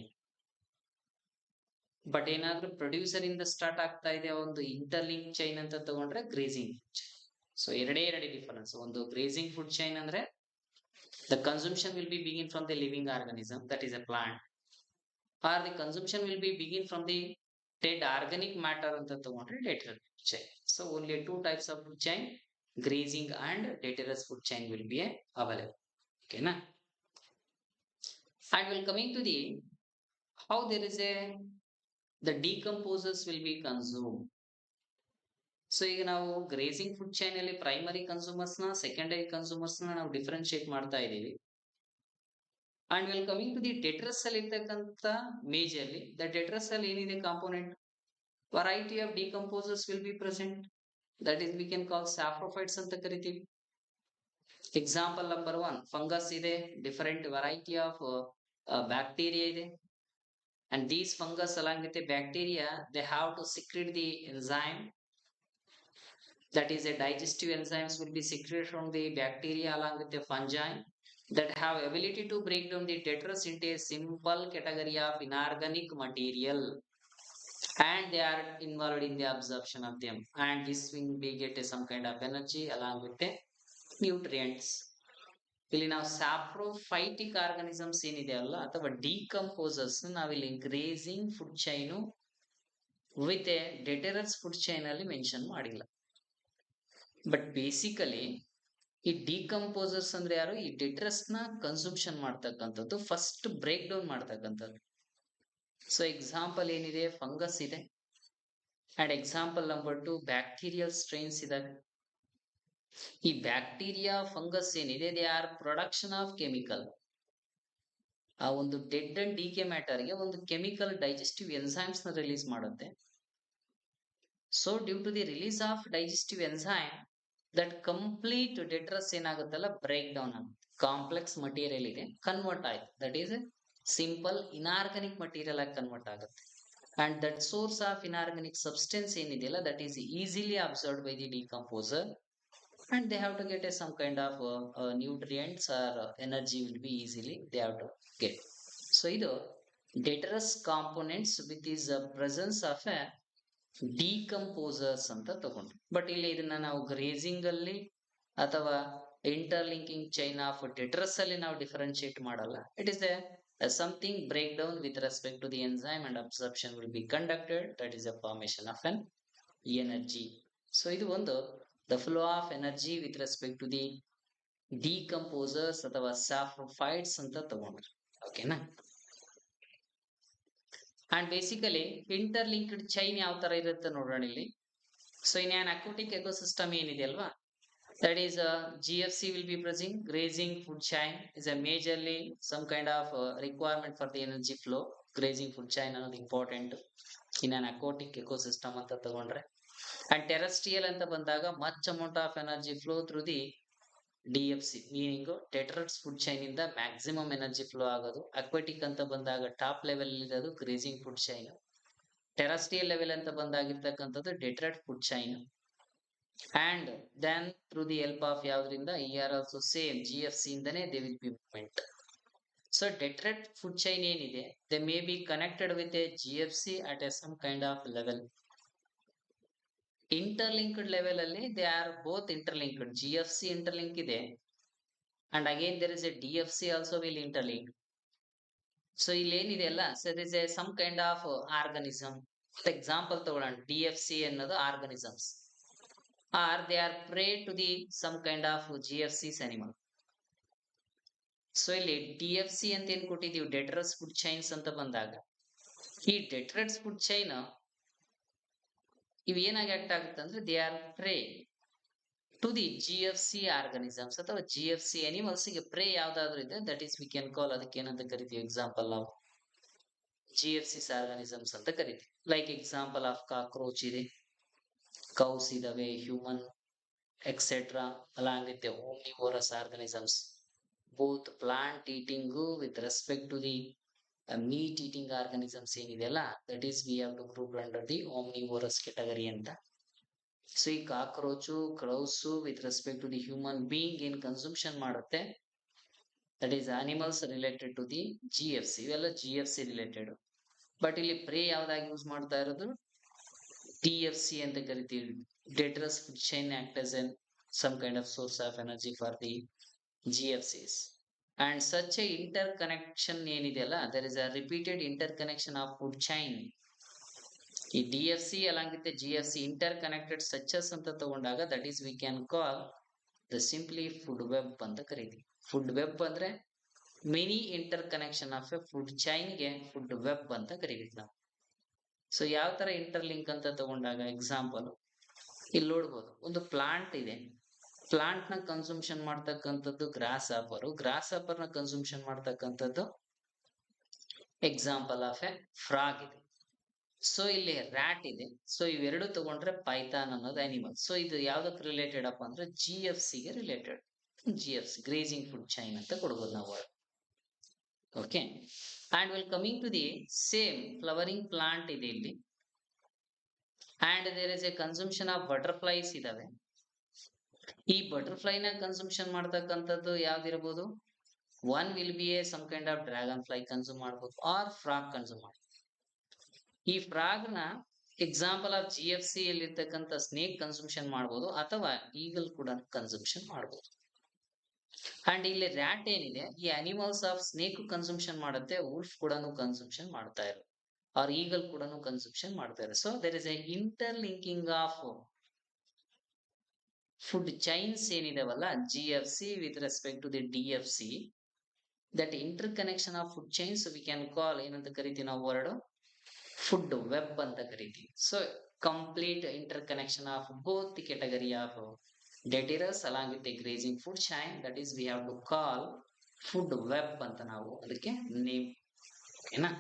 But ಏನಾದ್ರೂ ಪ್ರೊಡ್ಯೂಸರ್ ಇಂದ ಸ್ಟಾರ್ಟ್ ಆಗ್ತಾ ಇದೆ ಒಂದು ಇಂಟರ್ಲಿಂಕ್ ಚೈನ್ ಅಂತ ತಗೊಂಡ್ರೆ ಗ್ರೇಸಿಂಗ್. ಸೊ ಎರಡೇ ಡಿಫರೆನ್ಸ್. ಒಂದು ಗ್ರೇಸಿಂಗ್ ಫುಡ್ ಚೈನ್ ಅಂದ್ರೆ the consumption will be begin from the living organism that is a plant, or the consumption will be begin from the dead organic matter ಅಂತ ತಗೊಂಡ್ರೆ detritus food chain. So only two types of food chain, grazing and detritus food chain will be available. Okay na? And we'll coming to the how there is a the decomposers will be consumed. So ಈಗ ನಾವು ಗ್ರೇಸಿಂಗ್ ಫುಡ್ ಚೈನ್ ಅಲ್ಲಿ ಪ್ರೈಮರಿ ಕನ್ಸ್ಯೂಮರ್ಸ್ ನ ಸೆಕೆಂಡರಿ ಕನ್ಸ್ಯೂಮರ್ಸ್ ನ ನಾವು ಡಿಫರೆನ್ಶಿಯೇಟ್ ಮಾಡ್ತಾ ಇದೀವಿ. And well coming to the detritus ಅಲ್ಲಿ ಇರ್ತಕ್ಕಂಥ ಮೇಜರ್ಲಿ ದ ಡೆಟ್ರಸ್ ಅಲ್ಲಿ ಏನಿದೆ component, variety of decomposers will be present. That is we can call saprophytes ಅಂತ ಕರಿತೀವಿ. ಎಕ್ಸಾಂಪಲ್ ನಂಬರ್ ಒನ್ ಫಂಗಸ್ ಇದೆ, ಡಿಫರೆಂಟ್ ವೆರೈಟಿ ಆಫ್ ಬ್ಯಾಕ್ಟೀರಿಯಾ ಇದೆ. And these fungus along with the bacteria they have to secrete the enzyme, that is a digestive enzymes will be secreted from the bacteria along with the fungi that have ability to break down the detritus into a simple category of inorganic material, and they are involved in the absorption of them, and this will be get some kind of energy along with the nutrients. ಇಲ್ಲಿ ನಾವು ಸ್ಯಾಪ್ರೋಫೈಟಿಕ್ ಆರ್ಗನಿಸಮ್ಸ್ ಏನಿದೆ ಅಲ್ಲ ಅಥವಾ ಡಿಕಂಪೋಸರ್ಸ್ ನಾವಿಲ್ಲಿ grazing food chain with a detritus food chain ಅಲ್ಲಿ ಮೆನ್ಷನ್ ಮಾಡಿಲ್ಲ. ಬಟ್ ಬೇಸಿಕಲಿ ಈ ಡಿಕಂಪೋಸರ್ಸ್ ಅಂದ್ರೆ ಯಾರು, ಈ ಡೆಟಿರಸ್ ನ ಕನ್ಸಂಪ್ಷನ್ ಮಾಡ್ತಕ್ಕಂಥದ್ದು, ಫಸ್ಟ್ ಬ್ರೇಕ್ ಡೌನ್ ಮಾಡ್ತಕ್ಕಂಥದ್ದು. ಸೊ ಎಕ್ಸಾಂಪಲ್ ಏನಿದೆ, ಫಂಗಸ್ ಇದೆ. And example number two bacterial strains ಇದಾವೆ. ಈ ಬ್ಯಾಕ್ಟೀರಿಯಾ ಫಂಗಸ್ ಏನಿದೆ they are production of chemical. ಆ ಒಂದು ಡೆಡ್ ಅಂಡ್ ಡಿಕೆ ಮ್ಯಾಟರ್ ಗೆ ಒಂದು ಕೆಮಿಕಲ್ ಡೈಜೆಸ್ಟಿವ್ ಎನ್ಸೈಮ್ಸ್ ನ ರಿಲೀಸ್ ಮಾಡುತ್ತೆ. So due to the release of digestive enzyme that complete detritus ಏನಾಗುತ್ತಲ್ಲ ಬ್ರೇಕ್ ಡೌನ್ ಆಗುತ್ತೆ, ಕಾಂಪ್ಲೆಕ್ಸ್ ಮಟೀರಿಯಲ್ ಇದೆ ಕನ್ವರ್ಟ್ ಆಯ್ತು, that is simple inorganic material ಆಗಿ ಕನ್ವರ್ಟ್ ಆಗುತ್ತೆ. And that source of inorganic substance ಏನಿದೆಯಲ್ಲ that is easily observed by the decomposer and they have to get some kind of nutrients or energy will be easily they have to get. So ಇದು detritus components with is presence of a decomposers ಅಂತ ತಗೊಂಡ್ರು. ಬಟ್ ಇಲ್ಲಿ ಇದನ್ನ ನಾವು ಗ್ರೇಸಿಂಗ್ ಅಲ್ಲಿ ಅಥವಾ ಇಂಟರ್ಲಿಂಕಿಂಗ್ ಚೈನ್ ಆಫ್ detritus ಅಲ್ಲಿ ನಾವು ಡಿಫರೆನ್ಶಿಯೇಟ್ ಮಾಡಲ್ಲ. It is something breakdown with respect to the enzyme and absorption will be conducted, that is a formation of an energy. So ಇದು ಒಂದು the flow of energy with respect to the decomposers ಅಥವಾ saprophytes ಅಂತ ತಗೊಂಡ್ರು. ಓಕೆನಾ. ಅಂಡ್ ಬೇಸಿಕಲಿ ಇಂಟರ್ಲಿಂಕ್ಡ್ ಚೈನ್ ಯಾವ ತರ ಇರುತ್ತೆ ನೋಡೋಣ ಇಲ್ಲಿ. So in on aquatic ecosystem ಏನಿದೆ ಅಲ್ವಾ, that is GFC will be present, grazing food chain is a majorly some kind of requirement for the energy flow. Grazing food chain ಅನ್ನೋದು important in an aquatic ecosystem ಅಂತ ತಗೊಂಡ್ರೆ. And terrestrial ಅಂತ ಬಂದಾಗ much amount of energy flow through the DFC, meaning detritus food chain ಇಂದ maximum energy flow ಆಗೋದು. aquatic ಅಂತ ಬಂದಾಗ ಟಾಪ್ ಲೆವೆಲ್ ಇರೋದು grazing food chain, terrestrial level ಅಂತ ಬಂದಾಗಿರ್ತಕ್ಕಂಥದ್ದು detritus food chain. And then through the help of ಯಾವ್ದ್ರಿಂದ here also same GFC ಇಂದನೇ they will be movement. So detritus food chain ಏನಿದೆ they may be connected with a GFC at a some kind of level. Interlinked level ಅಲ್ಲಿ they are both interlinked, GFC interlink ಇದೆ and again there is a DFC also will interlink. So ಇಲ್ಲಿ ಏನಿದೆ ಅಲ್ಲ, so this a some kind of organism. Example ತಗೊಳ್ಳೋಣ, DFC ಅನ್ನೋದು organisms are they are prey to the some kind of GFC's animal. So ಇಲ್ಲಿ DFC ಅಂತ ಏನ್ ಕೊಟ್ಟಿದೀವಿ detritus food chains ಅಂತ ಬಂದಾಗ ಈ detritus food chain ಇವು ಏನಾಗಿ ಆಕ್ಟ್ ಆಗುತ್ತೆ ಅಂದ್ರೆ they are prey to the GFC organisms ಅಥವಾ GFC ಅನಿಮಲ್ಸ್ ಗೆ ಪ್ರೇ ಯಾವ್ದಾದ್ರು ಇದೆ that is we can call, ಅದಕ್ಕೆ ಏನಂತ ಕರಿತೀವಿ ಎಕ್ಸಾಂಪಲ್ ನಾವು GFC's ಆರ್ಗನಿಸಮ್ಸ್ ಅಂತ ಕರಿತೀವಿ. ಲೈಕ್ ಎಕ್ಸಾಂಪಲ್ ಆಫ್ ಕಾಕ್ರೋಚ್ ಇದೆ, ಕೌಸ್ ಇದಾವೆ, human etcetera, along with omnivorous organisms, both plant eating with respect to the meat eating organisms ಏನಿದೆಯಲ್ಲ that is we have to group under the omnivorous category ಅಂತ. ಸೊ ಈ cockroach crows with respect to the human being ಏನ್ ಕನ್ಸಂಪ್ಷನ್ ಮಾಡುತ್ತೆ that is animals related to the GFC, ಇವೆಲ್ಲ GFC ರಿಲೇಟೆಡ್. ಬಟ್ ಇಲ್ಲಿ ಪ್ರೇ ಯಾವ್ದಾಗಿ ಯೂಸ್ ಮಾಡ್ತಾ ಇರೋದು DFC ಅಂತ ಕರಿತೀವಿ. detritus food chain act as an some kind of source of energy for the GFCs. And such a interconnection ಏನಿದೆಯಲ್ಲ there is a repeated interconnection of food chain. ಈ DFC along with the GFC interconnected structures ಅಂತ ತಗೊಂಡಾಗ that is we can call the simply food web ಅಂತ ಕರಿತೀವಿ. ಫುಡ್ ವೆಬ್ ಅಂದ್ರೆ many interconnection of a food chain ಗೆ ಫುಡ್ ವೆಬ್ ಅಂತ ಕರಿಬೇಕು ನಾವು. ಸೊ ಯಾವ ತರ ಇಂಟರ್ಲಿಂಕ್ ಅಂತ ತಗೊಂಡಾಗ ಎಕ್ಸಾಂಪಲ್ ಇಲ್ಲಿ ನೋಡ್ಬೋದು, ಒಂದು ಪ್ಲಾಂಟ್ ಇದೆ, ಪ್ಲಾಂಟ್ ನ ಕನ್ಸಂಪ್ಷನ್ ಮಾಡ್ತಕ್ಕಂಥದ್ದು ಗ್ರಾಸ್ ಆಪರ್ ನ ಕನ್ಸಂಪ್ಷನ್ ಮಾಡ್ತಕ್ಕಂಥದ್ದು ಎಕ್ಸಾಂಪಲ್ ಆಫ್ ಎ ಫ್ರಾಗ್ ಇದೆ. ಸೊ ಇಲ್ಲಿ ರ್ಯಾಟ್ ಇದೆ. ಸೊ ಇವೆರಡು ತಗೊಂಡ್ರೆ ಪೈಥಾನ್ ಅನ್ನೋದು ಅನಿಮಲ್. ಸೊ ಇದು ಯಾವ್ದಕ್ಕೆ ರಿಲೇಟೆಡ್ ಅಪ್ಪ ಅಂದ್ರೆ GFC ಗೆ related. GFC grazing food chain ಅಂತ ಕೊಡ್ಬೋದು ನಾವು. Okay, and well coming to the same flowering plant ಇದೆ ಇಲ್ಲಿ, and there is a consumption of butterflies ಇದಾವೆ. ಈ ಬಟರ್ಫ್ಲೈನ ಕನ್ಸಂಪ್ಷನ್ ಮಾಡ್ತಕ್ಕಂಥದ್ದು ಯಾವ್ದಿರಬಹುದು, one will be a some kind of dragonfly consume ಮಾಡ್ಬೋದು ಆರ್ ಫ್ರಾಗ್ ಕನ್ಸ್ಯೂಮ್ ಮಾಡ್ಬೋದು. ಈ ಫ್ರಾಗ್ ನ ಎಕ್ಸಾಂಪಲ್ ಆಫ್ GFC ಇರ್ತಕ್ಕಂಥ ಸ್ನೇಕ್ ಕನ್ಸಂಪ್ಷನ್ ಮಾಡ್ಬೋದು ಅಥವಾ ಈಗಲ್ ಕೂಡ ಕನ್ಸಂಪ್ಷನ್ ಮಾಡ್ಬೋದು. ಅಂಡ್ ಇಲ್ಲಿ ರ್ಯಾಟ್ ಏನಿದೆ ಈ ಅನಿಮಲ್ಸ್ ಆಫ್ ಸ್ನೇಕ್ ಕನ್ಸಂಪ್ಷನ್ ಮಾಡುತ್ತೆ, ವುಲ್ಫ್ ಕೂಡ ಕನ್ಸಂಪ್ಷನ್ ಮಾಡ್ತಾ ಇರೋ ಆರ್ ಈಗಲ್ ಕೂಡ ಕನ್ಸಂಪ್ಷನ್ ಮಾಡ್ತಾ ಇರೋ. So there is a interlinking of food chains ಏನಿದಾವಲ್ಲ GFC with respect to the DFC, that interconnection of food chains we can call ಏನಂತ ಕರಿತೀವಿ ನಾವು ವರ್ಡ್ ಫುಡ್ ವೆಬ್ ಅಂತ ಕರಿತೀವಿ. So complete interconnection of both the category of detritus along with the grazing food chain, that is we have to call food web ಅಂತ ನಾವು ಅದಕ್ಕೆ ನೇಮ್. ಓಕೆನಾ.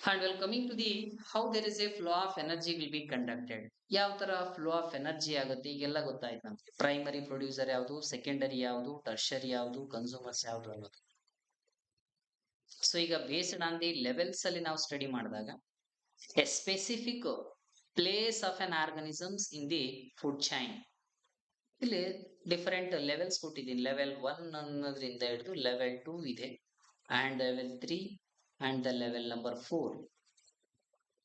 And well, coming to the how there is a flow of energy will be conducted. ಯಾವ ತರ ಫ್ಲೋ ಆಫ್ ಎನರ್ಜಿ ಆಗುತ್ತೆ ಈಗೆಲ್ಲ ಗೊತ್ತಾಯ್ತು ನಮ್ಗೆ. ಪ್ರೈಮರಿ ಪ್ರೊಡ್ಯೂಸರ್ ಯಾವುದು, ಸೆಕೆಂಡರಿ ಯಾವುದು, ಟರ್ಷರಿ ಯಾವುದು, ಕನ್ಸೂಮರ್ಸ್ ಯಾವುದು ಅನ್ನೋದು. ಸೊ ಈಗ ಬೇಸ್ಡ್ ಆನ್ ದಿ ಲೆವೆಲ್ಸ್ ಅಲ್ಲಿ ನಾವು ಸ್ಟಡಿ ಮಾಡಿದಾಗ A specific place of an organisms in the food chain. ಇಲ್ಲಿ ಡಿಫರೆಂಟ್ ಲೆವೆಲ್ಸ್ ಕೊಟ್ಟಿದ್ದೀನಿ. ಲೆವೆಲ್ 1 ಅನ್ನೋದ್ರಿಂದ ಹಿಡಿದು ಲೆವೆಲ್ 2 ಇದೆ, and level 3 and the level number 4.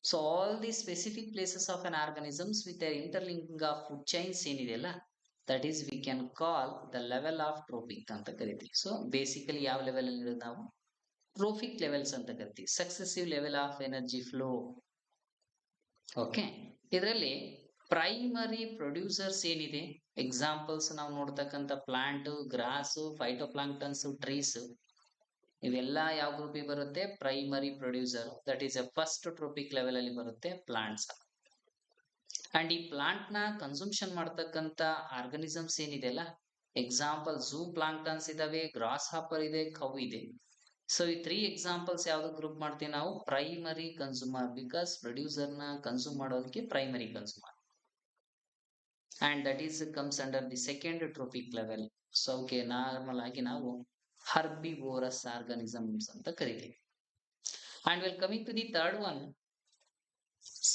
So all the specific places of an organisms with their interlinking of food chains ಏನಿದೆಯಲ್ಲ, that is we can call the level of trophic ಅಂತ ಕರಿತೀವಿ. ಸೊ ಬೇಸಿಕಲಿ ಯಾವ ಲೆವೆಲ್ ಅಲ್ಲಿ ಇರೋದು ನಾವು ಟ್ರೋಫಿಕ್ ಲೆವೆಲ್ಸ್ ಅಂತ ಕರಿತೀವಿ. Successive level of energy flow. Okay, ಇದರಲ್ಲಿ ಪ್ರೈಮರಿ ಪ್ರೊಡ್ಯೂಸರ್ಸ್ ಏನಿದೆ, ಎಕ್ಸಾಂಪಲ್ಸ್ ನಾವು ನೋಡ್ತಕ್ಕಂಥ ಪ್ಲಾಂಟ್, ಗ್ರಾಸ್, ಫೈಟೋಪ್ಲಾಂಕ್ಟನ್ಸ್, ಟ್ರೀಸ್, ಇವೆಲ್ಲ ಯಾವ ಗ್ರೂಪಿಗೆ ಬರುತ್ತೆ? Primary producer. That is A first trophic level ಅಲ್ಲಿ ಬರುತ್ತೆ ಪ್ಲಾಂಟ್ಸ್. ಅಂಡ್ ಈ ಪ್ಲಾಂಟ್ ನ ಕನ್ಸಂಪ್ಷನ್ ಮಾಡ್ತಕ್ಕಂತ ಆರ್ಗನಿಸಮ್ಸ್ ಏನಿದೆ ಅಲ್ಲ, ಎಕ್ಸಾಂಪಲ್ ಝೂ ಪ್ಲಾಂಕ್ಟನ್ಸ್ ಇದಾವೆ, ಗ್ರಾಸ್ ಹಾಪರ್ ಇದೆ, ಕೌ ಇದೆ. ಸೊ ಈ 3 ಎಕ್ಸಾಂಪಲ್ಸ್ ಯಾವ್ದು ಗ್ರೂಪ್ ಮಾಡ್ತೀವಿ ನಾವು? ಪ್ರೈಮರಿ ಕನ್ಸ್ಯೂಮರ್, ಬಿಕಾಸ್ ಪ್ರೊಡ್ಯೂಸರ್ ನ ಕನ್ಸ್ಯೂಮ್ ಮಾಡೋದಕ್ಕೆ primary consumer. And that is comes under the second trophic level. So ಅವಕ್ಕೆ ನಾರ್ಮಲ್ ಆಗಿ ನಾವು ಹರ್ಬಿವೋರಸ್ ಆರ್ಗನಿಸಮ್ಸ್ ಅಂತ ಕರಿತೀವಿ. And well coming to the third one,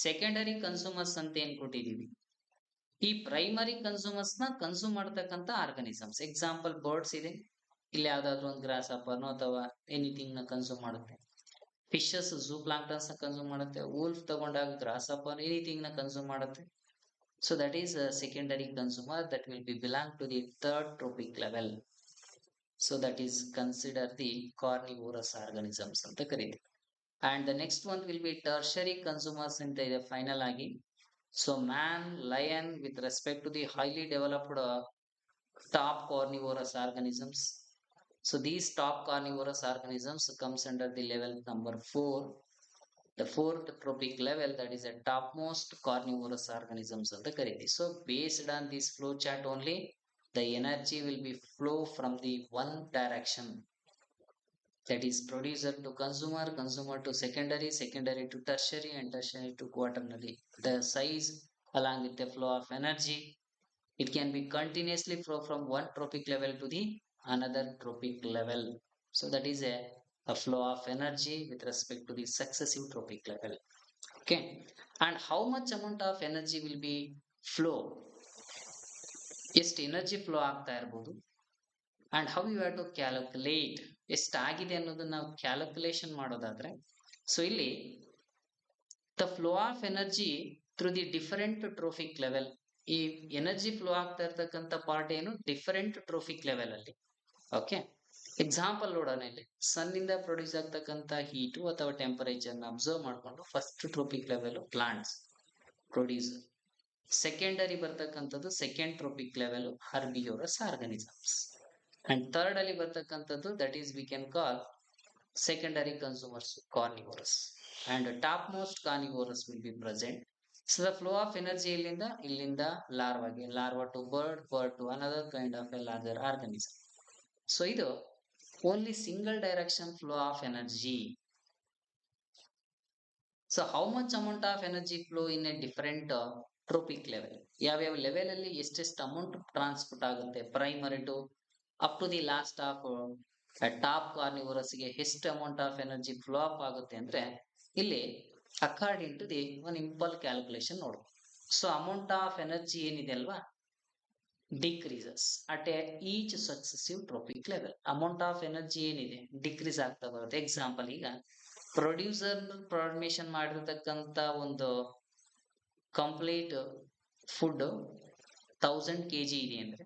secondary consumers ಅಂತ ಏನ್ ಕೊಟ್ಟಿದೀವಿ. ಈ ಪ್ರೈಮರಿ ಕನ್ಸ್ಯೂಮರ್ಸ್ ನ ಕನ್ಸ್ಯೂಮ್ ಮಾಡ್ತಕ್ಕಂಥ ಆರ್ಗನಿಸಮ್ಸ್, ಎಕ್ಸಾಂಪಲ್ ಬರ್ಡ್ಸ್ ಇದೆ, ಇಲ್ಲಿ ಯಾವ್ದಾದ್ರು ಒಂದು ಗ್ರಾಸ್ ಹಾಪರ್ನೋ ಅಥವಾ ಎನಿಥಿಂಗ್ ನ ಕನ್ಸ್ಯೂಮ್ ಮಾಡುತ್ತೆ. ಫಿಶಸ್ ಝೂ ಪ್ಲಾಂಕ್ಟನ್ಸ್ ನ ಕನ್ಸ್ಯೂಮ್ ಮಾಡುತ್ತೆ. ವೂಲ್ಫ್ ತಗೊಂಡಾಗ ಗ್ರಾಸ್ ಹಾಪರ್ ಎನಿಥಿಂಗ್ ನ ಕನ್ಸ್ಯೂಮ್ ಮಾಡುತ್ತೆ. So that is secondary consumer that will be belong to the third trophic level. So that is consider the carnivorous organisms ಅಂತ ಕರೀತೀವಿ. And the next one will be tertiary consumers ಅಂತ ಇದೆ ಫೈನಲ್ ಆಗಿ. So man, lion with respect to the highly developed top carnivorous organisms. So these top carnivorous organisms comes under the level number 4, the fourth trophic level, that is a topmost carnivorous organisms ಅಂತ ಕರೀತೀವಿ. So based on this flow chart only, the energy will be flow from the one direction, that is producer to consumer, consumer to secondary, secondary to tertiary, and tertiary to quaternary. The size along with the flow of energy, it can be continuously flow from one trophic level to the another trophic level. So that is a flow of energy with respect to the successive trophic level. Okay, and how much amount of energy will be flow, ಎಷ್ಟು ಎನರ್ಜಿ ಫ್ಲೋ ಆಗ್ತಾ ಇರಬಹುದು, and how you have to calculate ಎಷ್ಟಾಗಿದೆ ಅನ್ನೋದನ್ನ ನಾವು ಕ್ಯಾಲ್ಕುಲೇಷನ್ ಮಾಡೋದಾದ್ರೆ, ಸೊ ಇಲ್ಲಿ the flow of energy through the different trophic level, ಈ ಎನರ್ಜಿ ಫ್ಲೋ ಆಗ್ತಾ ಇರ್ತಕ್ಕಂಥ ಪಾರ್ಟ್ ಏನು? ಡಿಫರೆಂಟ್ ಟ್ರೋಫಿಕ್ ಲೆವೆಲ್ ಅಲ್ಲಿ. ಓಕೆ, ಎಕ್ಸಾಂಪಲ್ ನೋಡೋಣ. ಇಲ್ಲಿ ಸನ್ ಇಂದ ಪ್ರೊಡ್ಯೂಸ್ ಆಗ್ತಕ್ಕಂಥ ಹೀಟು ಅಥವಾ ಟೆಂಪರೇಚರ್ ನ ಅಬ್ಸರ್ವ್ ಮಾಡ್ಕೊಂಡು first trophic level plants produce, secondary ಬರ್ತಕ್ಕಂಥದ್ದು second trophic level herbivorous organisms, and third ಅಲ್ಲಿ ಬರ್ತಕ್ಕಂಥದ್ದು that is we can call secondary consumers carnivorous, and topmost carnivorous will be present. So the flow of energy illinda larva to bird, bird to another kind of a larger organism. So idu only single direction flow of energy. So how much amount of energy flow in a different trophic level, ಯಾವ ಲೆವೆಲ್ ಅಲ್ಲಿ ಎಷ್ಟೆಷ್ಟು ಅಮೌಂಟ್ ಟ್ರಾನ್ಸ್ಪೋರ್ಟ್ ಆಗುತ್ತೆ, primary to up to the last of top carnivorous ಗೆ ಎಷ್ಟು amount of energy flow up ಆಗುತ್ತೆ ಅಂದ್ರೆ, ಇಲ್ಲಿ according to the one simple calculation ನೋಡು. ಸೊ ಅಮೌಂಟ್ ಆಫ್ ಎನರ್ಜಿ ಏನಿದೆ ಅಲ್ವಾ, decreases at each successive trophic level. Amount of energy ಏನಿದೆ ಡಿಕ್ರೀಸ್ ಆಗ್ತಾ ಬರುತ್ತೆ. ಎಕ್ಸಾಂಪಲ್, ಈಗ ಪ್ರೊಡ್ಯೂಸರ್ ಫಾರ್ಮೇಶನ್ ಮಾಡಿರ್ತಕ್ಕಂಥ ಒಂದು ಕಂಪ್ಲೀಟ್ ಫುಡ್ 1000 kg ಇದೆ ಅಂದ್ರೆ,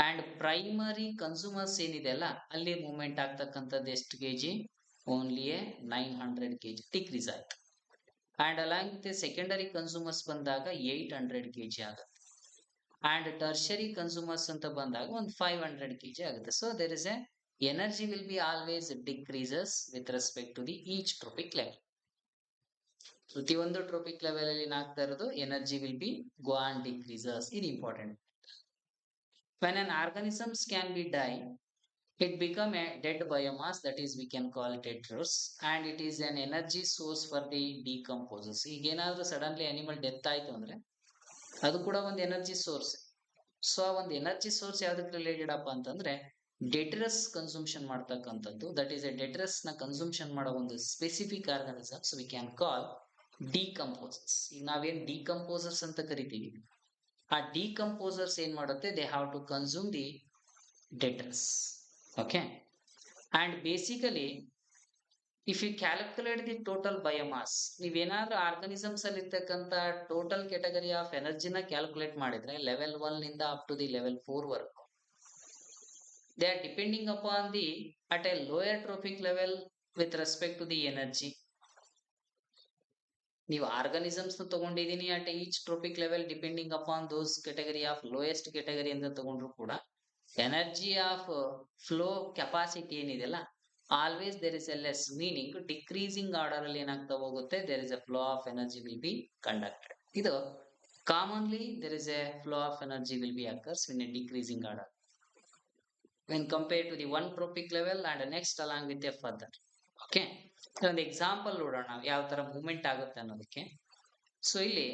ಅಂಡ್ ಪ್ರೈಮರಿ ಕನ್ಸ್ಯೂಮರ್ಸ್ ಏನಿದೆ ಅಲ್ಲ ಅಲ್ಲಿ ಮೂವ್ಮೆಂಟ್ ಆಗ್ತಕ್ಕಂಥದ್ದು ಎಷ್ಟು ಕೆಜಿ? ಓನ್ಲಿ 900 kg ಡಿಕ್ರೀಸ್ ಆಯ್ತು. And along with secondary consumers ಬಂದಾಗ 800 kg ಆಗುತ್ತೆ, ಅಂಡ್ ಟರ್ಷರಿ ಕನ್ಸ್ಯೂಮರ್ಸ್ ಅಂತ ಬಂದಾಗ ಒಂದು 500 kg ಆಗುತ್ತೆ. So there is a energy will be always decreases with respect to the each trophic level. ಪ್ರತಿಯೊಂದು ಟ್ರೋಪಿಕ್ ಲೆವೆಲ್ ಅಲ್ಲಿ ಏನಾಗ್ತಾ ಇರೋದು, energy will be go on decreases. ಇದು important. When an organisms can be die, it become a dead biomass, that is we can call it detritus, and it is an energy source for the decomposers. ಈಗ ಏನಾದ್ರೂ ಸಡನ್ಲಿ ಅನಿಮಲ್ ಡೆತ್ ಆಯ್ತು ಅಂದ್ರೆ ಅದು ಕೂಡ ಒಂದು ಎನರ್ಜಿ ಸೋರ್ಸ್. ಸೊ ಆ ಒಂದು ಎನರ್ಜಿ ಸೋರ್ಸ್ ಯಾವ್ದಕ್ಕೆ ರಿಲೇಟೆಡ್ ಅಪ್ಪ ಅಂತಂದ್ರೆ ಡೆಟ್ರಸ್ ಕನ್ಸೂಮ್ಷನ್ ಮಾಡ್ತಕ್ಕಂಥದ್ದು, ದಟ್ ಈಸ್ ಎ ಡೆಟ್ರಸ್ ನ ಕನ್ಸೂಮ್ಷನ್ ಮಾಡೋ ಒಂದು specific organisms we can call decomposers. ಈಗ ನಾವೇನ್ ಡಿಕಂಪೋಸರ್ಸ್ ಅಂತ ಕರಿತೀವಿ, ಆ ಡಿಕಂಪೋಸರ್ಸ್ ಏನ್ ಮಾಡುತ್ತೆ, they have to consume the detritus. Okay, and basically if you calculate the total biomass, ನೀವೇನಾದ್ರೂ ಆರ್ಗನಿಸಮ್ಸ್ ಅಲ್ಲಿ ಇರ್ತಕ್ಕಂಥ ಟೋಟಲ್ ಕ್ಯಾಟಗರಿ ಆಫ್ ಎನರ್ಜಿನ ಕ್ಯಾಲ್ಕುಲೇಟ್ ಮಾಡಿದ್ರೆ ಲೆವೆಲ್ 1 ನಿಂದ ಅಪ್ ಟು ದಿ ಲೆವೆಲ್ 4 ವರೆಗೂ they are depending upon the at a lower trophic level with respect to the energy. ನೀವು ಆರ್ಗನಿಸಮ್ಸ್ ತಗೊಂಡಿದೀನಿ at each trophic level depending upon those category of lowest category ಅಂತ ತಗೊಂಡ್ರು ಕೂಡ ಎನರ್ಜಿ ಆಫ್ ಫ್ಲೋ ಕೆಪಾಸಿಟಿ ಏನಿದೆಯಲ್ಲ always there is a less, meaning decreasing order ಅಲ್ಲಿ ಏನಾಗ್ತಾ ಹೋಗುತ್ತೆ, there is a flow of energy will be conducted. ಇದು commonly there is a flow of energy will be occurs in a decreasing order when compared to the one tropic level and next along with a further. Okay, ಒಂದು ಎಕ್ಸಾಂಪಲ್ ನೋಡೋಣ ಯಾವ ತರ ಮೂವ್ಮೆಂಟ್ ಆಗುತ್ತೆ ಅನ್ನೋದಕ್ಕೆ. ಸೊ ಇಲ್ಲಿ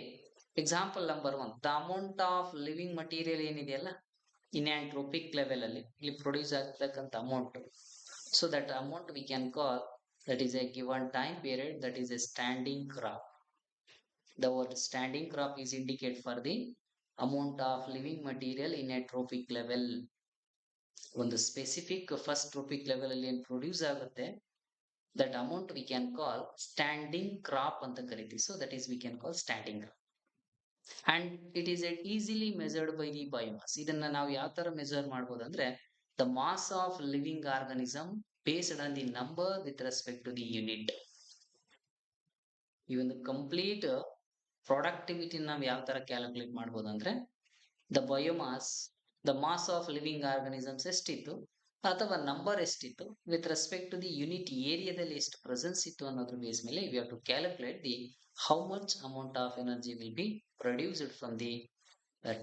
example number 1, the amount of living material ಏನಿದೆಯಲ್ಲ ಇನ್ ಆನ್ ಟ್ರೋಪಿಕ್ ಲೆವೆಲ್ ಅಲ್ಲಿ ಇಲ್ಲಿ ಪ್ರೊಡ್ಯೂಸ್ ಆಗ್ತಕ್ಕಂಥ amount. So that amount V can call that is a given time period, that is a standing crop. The word standing crop is indicate for the amount of living material in a trophic level. ಒಂದು ಸ್ಪೆಸಿಫಿಕ್ ಫಸ್ಟ್ ಟ್ರೋಪಿಕ್ ಲೆವೆಲ್ ಅಲ್ಲಿ ಏನ್ ಪ್ರೊಡ್ಯೂಸ್ ಆಗುತ್ತೆ that amount we can call standing crop ಅಂತ ಕರಿತೀವಿ. So that is we can call standing crop and it is easily measured by the biomass. ಇದನ್ನ ನಾವು ಯಾವ ತರ ಮೆಜರ್ ಮಾಡಬಹುದು ಅಂದ್ರೆ the mass of living organism based on the number with respect to the unit. ಈ ಒಂದು ಕಂಪ್ಲೀಟ್ ಪ್ರೊಡಕ್ಟಿವಿಟಿ ನಾವು ಯಾವ ತರ ಕ್ಯಾಲ್ಕುಲೇಟ್ ಮಾಡಬಹುದು ಅಂದ್ರೆ the biomass, the mass of living organisms ಎಷ್ಟಿತ್ತು ಅಥವಾ ನಂಬರ್ ಎಷ್ಟಿತ್ತು with respect to the unit ಏರಿಯಾದಲ್ಲಿ ಎಷ್ಟು ಪ್ರೆಸೆನ್ಸ್ ಇತ್ತು ಅನ್ನೋದ್ರ ಬೇಸ್ ಮೇಲೆ we have to calculate the how much amount of energy will be produced from the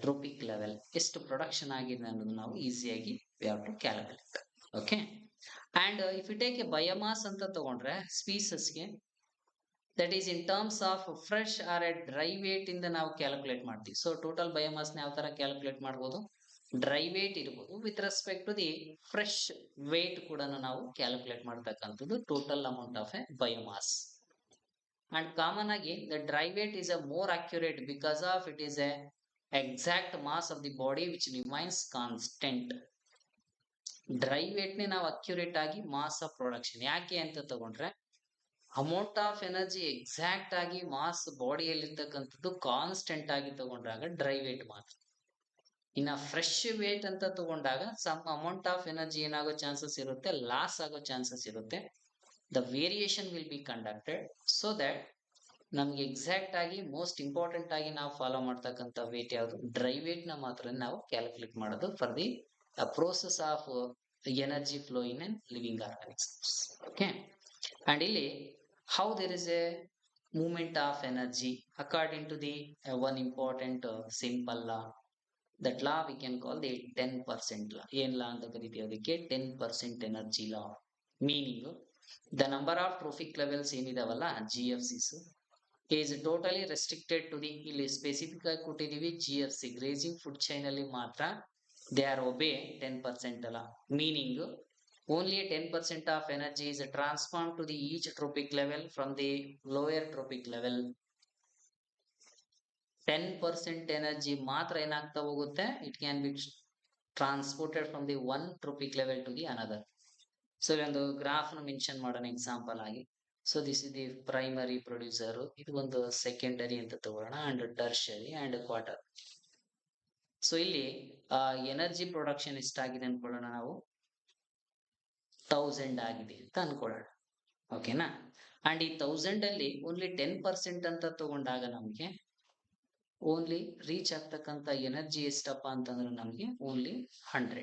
tropic level. ಎಷ್ಟು ಪ್ರೊಡಕ್ಷನ್ ಆಗಿದೆ ಅನ್ನೋದು ನಾವು ಈಸಿಯಾಗಿ we have to calculate. Okay, and if you take a biomass ಅಂತ ತಗೊಂಡ್ರೆ ಸ್ಪೀಸಸ್ಗೆ that is in terms of fresh or a dry weight ಇಂದ ನಾವು ಕ್ಯಾಲ್ಕುಲೇಟ್ ಮಾಡ್ತೀವಿ. ಸೊ ಟೋಟಲ್ ಬಯೋಮಾಸ್ನ ಯಾವ ತರ ಕ್ಯಾಲ್ಕುಲೇಟ್ ಮಾಡ್ಬೋದು, ಡ್ರೈ ವೇಟ್ ಇರ್ಬೋದು with respect to the fresh weight ಕೂಡ ನಾವು ಕ್ಯಾಲ್ಕುಲೇಟ್ ಮಾಡ್ತಕ್ಕಂಥದ್ದು total amount of a biomass. And common ಆಗಿ the dry weight is a more accurate because of it is a exact mass of the body which remains constant. Dry weight ನೇ ನಾವು ಅಕ್ಯುರೇಟ್ ಆಗಿ ಮಾಸ್ ಆಫ್ ಪ್ರೊಡಕ್ಷನ್ ಯಾಕೆ ಅಂತ ತಗೊಂಡ್ರೆ ಅಮೌಂಟ್ ಆಫ್ ಎನರ್ಜಿ ಎಕ್ಸಾಕ್ಟ್ ಆಗಿ ಮಾಸ್ ಬಾಡಿಯಲ್ಲಿ ಇರ್ತಕ್ಕಂಥದ್ದು ಕಾನ್ಸ್ಟೆಂಟ್ ಆಗಿ ತಗೊಂಡಾಗ ಡ್ರೈ ವೇಟ್ ಮಾತ್ರ. ಇನ್ನ ಫ್ರೆಶ್ ವೇಟ್ ಅಂತ ತಗೊಂಡಾಗ ಸಮ್ ಅಮೌಂಟ್ ಆಫ್ ಎನರ್ಜಿ ಏನಾಗೋ ಚಾನ್ಸಸ್ ಇರುತ್ತೆ, ಲಾಸ್ ಆಗೋ ಚಾನ್ಸಸ್ ಇರುತ್ತೆ. The variation will be conducted so that ನಮ್ಗೆ ಎಕ್ಸಾಕ್ಟ್ ಆಗಿ ಮೋಸ್ಟ್ ಇಂಪಾರ್ಟೆಂಟ್ ಆಗಿ ನಾವು ಫಾಲೋ ಮಾಡ್ತಕ್ಕಂಥ ವೇಟ್ ಯಾವುದು, ಡ್ರೈ ವೇಟ್ ನ ಮಾತ್ರ ನಾವು ಕ್ಯಾಲ್ಕುಲೇಟ್ ಮಾಡೋದು for the process of energy flow in an living organisms. Okay, and ಇಲ್ಲಿ how there is a movement of energy according to the one important simple law. That law we can call the 10% law. ಏನ್ ಲಾ ಅಂತ ಕರಿತೀವಿ ಅದಕ್ಕೆ 10% energy law. Meaning the number of trophic levels ಏನಿದಾವಲ್ಲ GFCs is totally restricted to the, ಇಲ್ಲಿ ಸ್ಪೆಸಿಫಿಕ್ ಆಗಿ ಕೊಟ್ಟಿದೀವಿ GFC ಗ್ರೇಜಿಂಗ್ ಫುಡ್ ಚೈನ್ ಅಲ್ಲಿ ಮಾತ್ರ ದೇ ಆರ್ ಒಬೇ 10% ಅಲ್ಲ. Meaning only 10% of energy is transformed to the each trophic level from the lower trophic level. 10% energy ಮಾತ್ರ ಏನಾಗ್ತಾ ಹೋಗುತ್ತೆ, it can be transported from the one trophic level to the another. So ಒಂದು ಗ್ರಾಫ್ ನ ಮೆನ್ಷನ್ ಮಾಡೋಣ ಎಕ್ಸಾಂಪಲ್ ಆಗಿ. So this is the primary producer, ಇದು ಒಂದು ಸೆಕೆಂಡರಿ ಅಂತ ತಗೊಳ್ಳೋಣ, and tertiary and quarter. So ಇಲ್ಲಿ ಎನರ್ಜಿ ಪ್ರೊಡಕ್ಷನ್ ಎಷ್ಟಾಗಿದೆ ಅನ್ಕೊಳ್ಳೋಣ ನಾವು, 1000 ಆಗಿದೆ ಅಂತ ಅನ್ಕೊಳ್ಳೋಣ. ಓಕೆನಾ, ಅಂಡ್ ಈ 1000 ಅಲ್ಲಿ ಓನ್ಲಿ 10% ಅಂತ ತಗೊಂಡಾಗ ನಮ್ಗೆ ಓನ್ಲಿ ರೀಚ್ ಆಗ್ತಕ್ಕಂಥ ಎನರ್ಜಿ ಎಷ್ಟಪ್ಪ ಅಂತಂದ್ರೆ ನಮ್ಗೆ ಓನ್ಲಿ 100.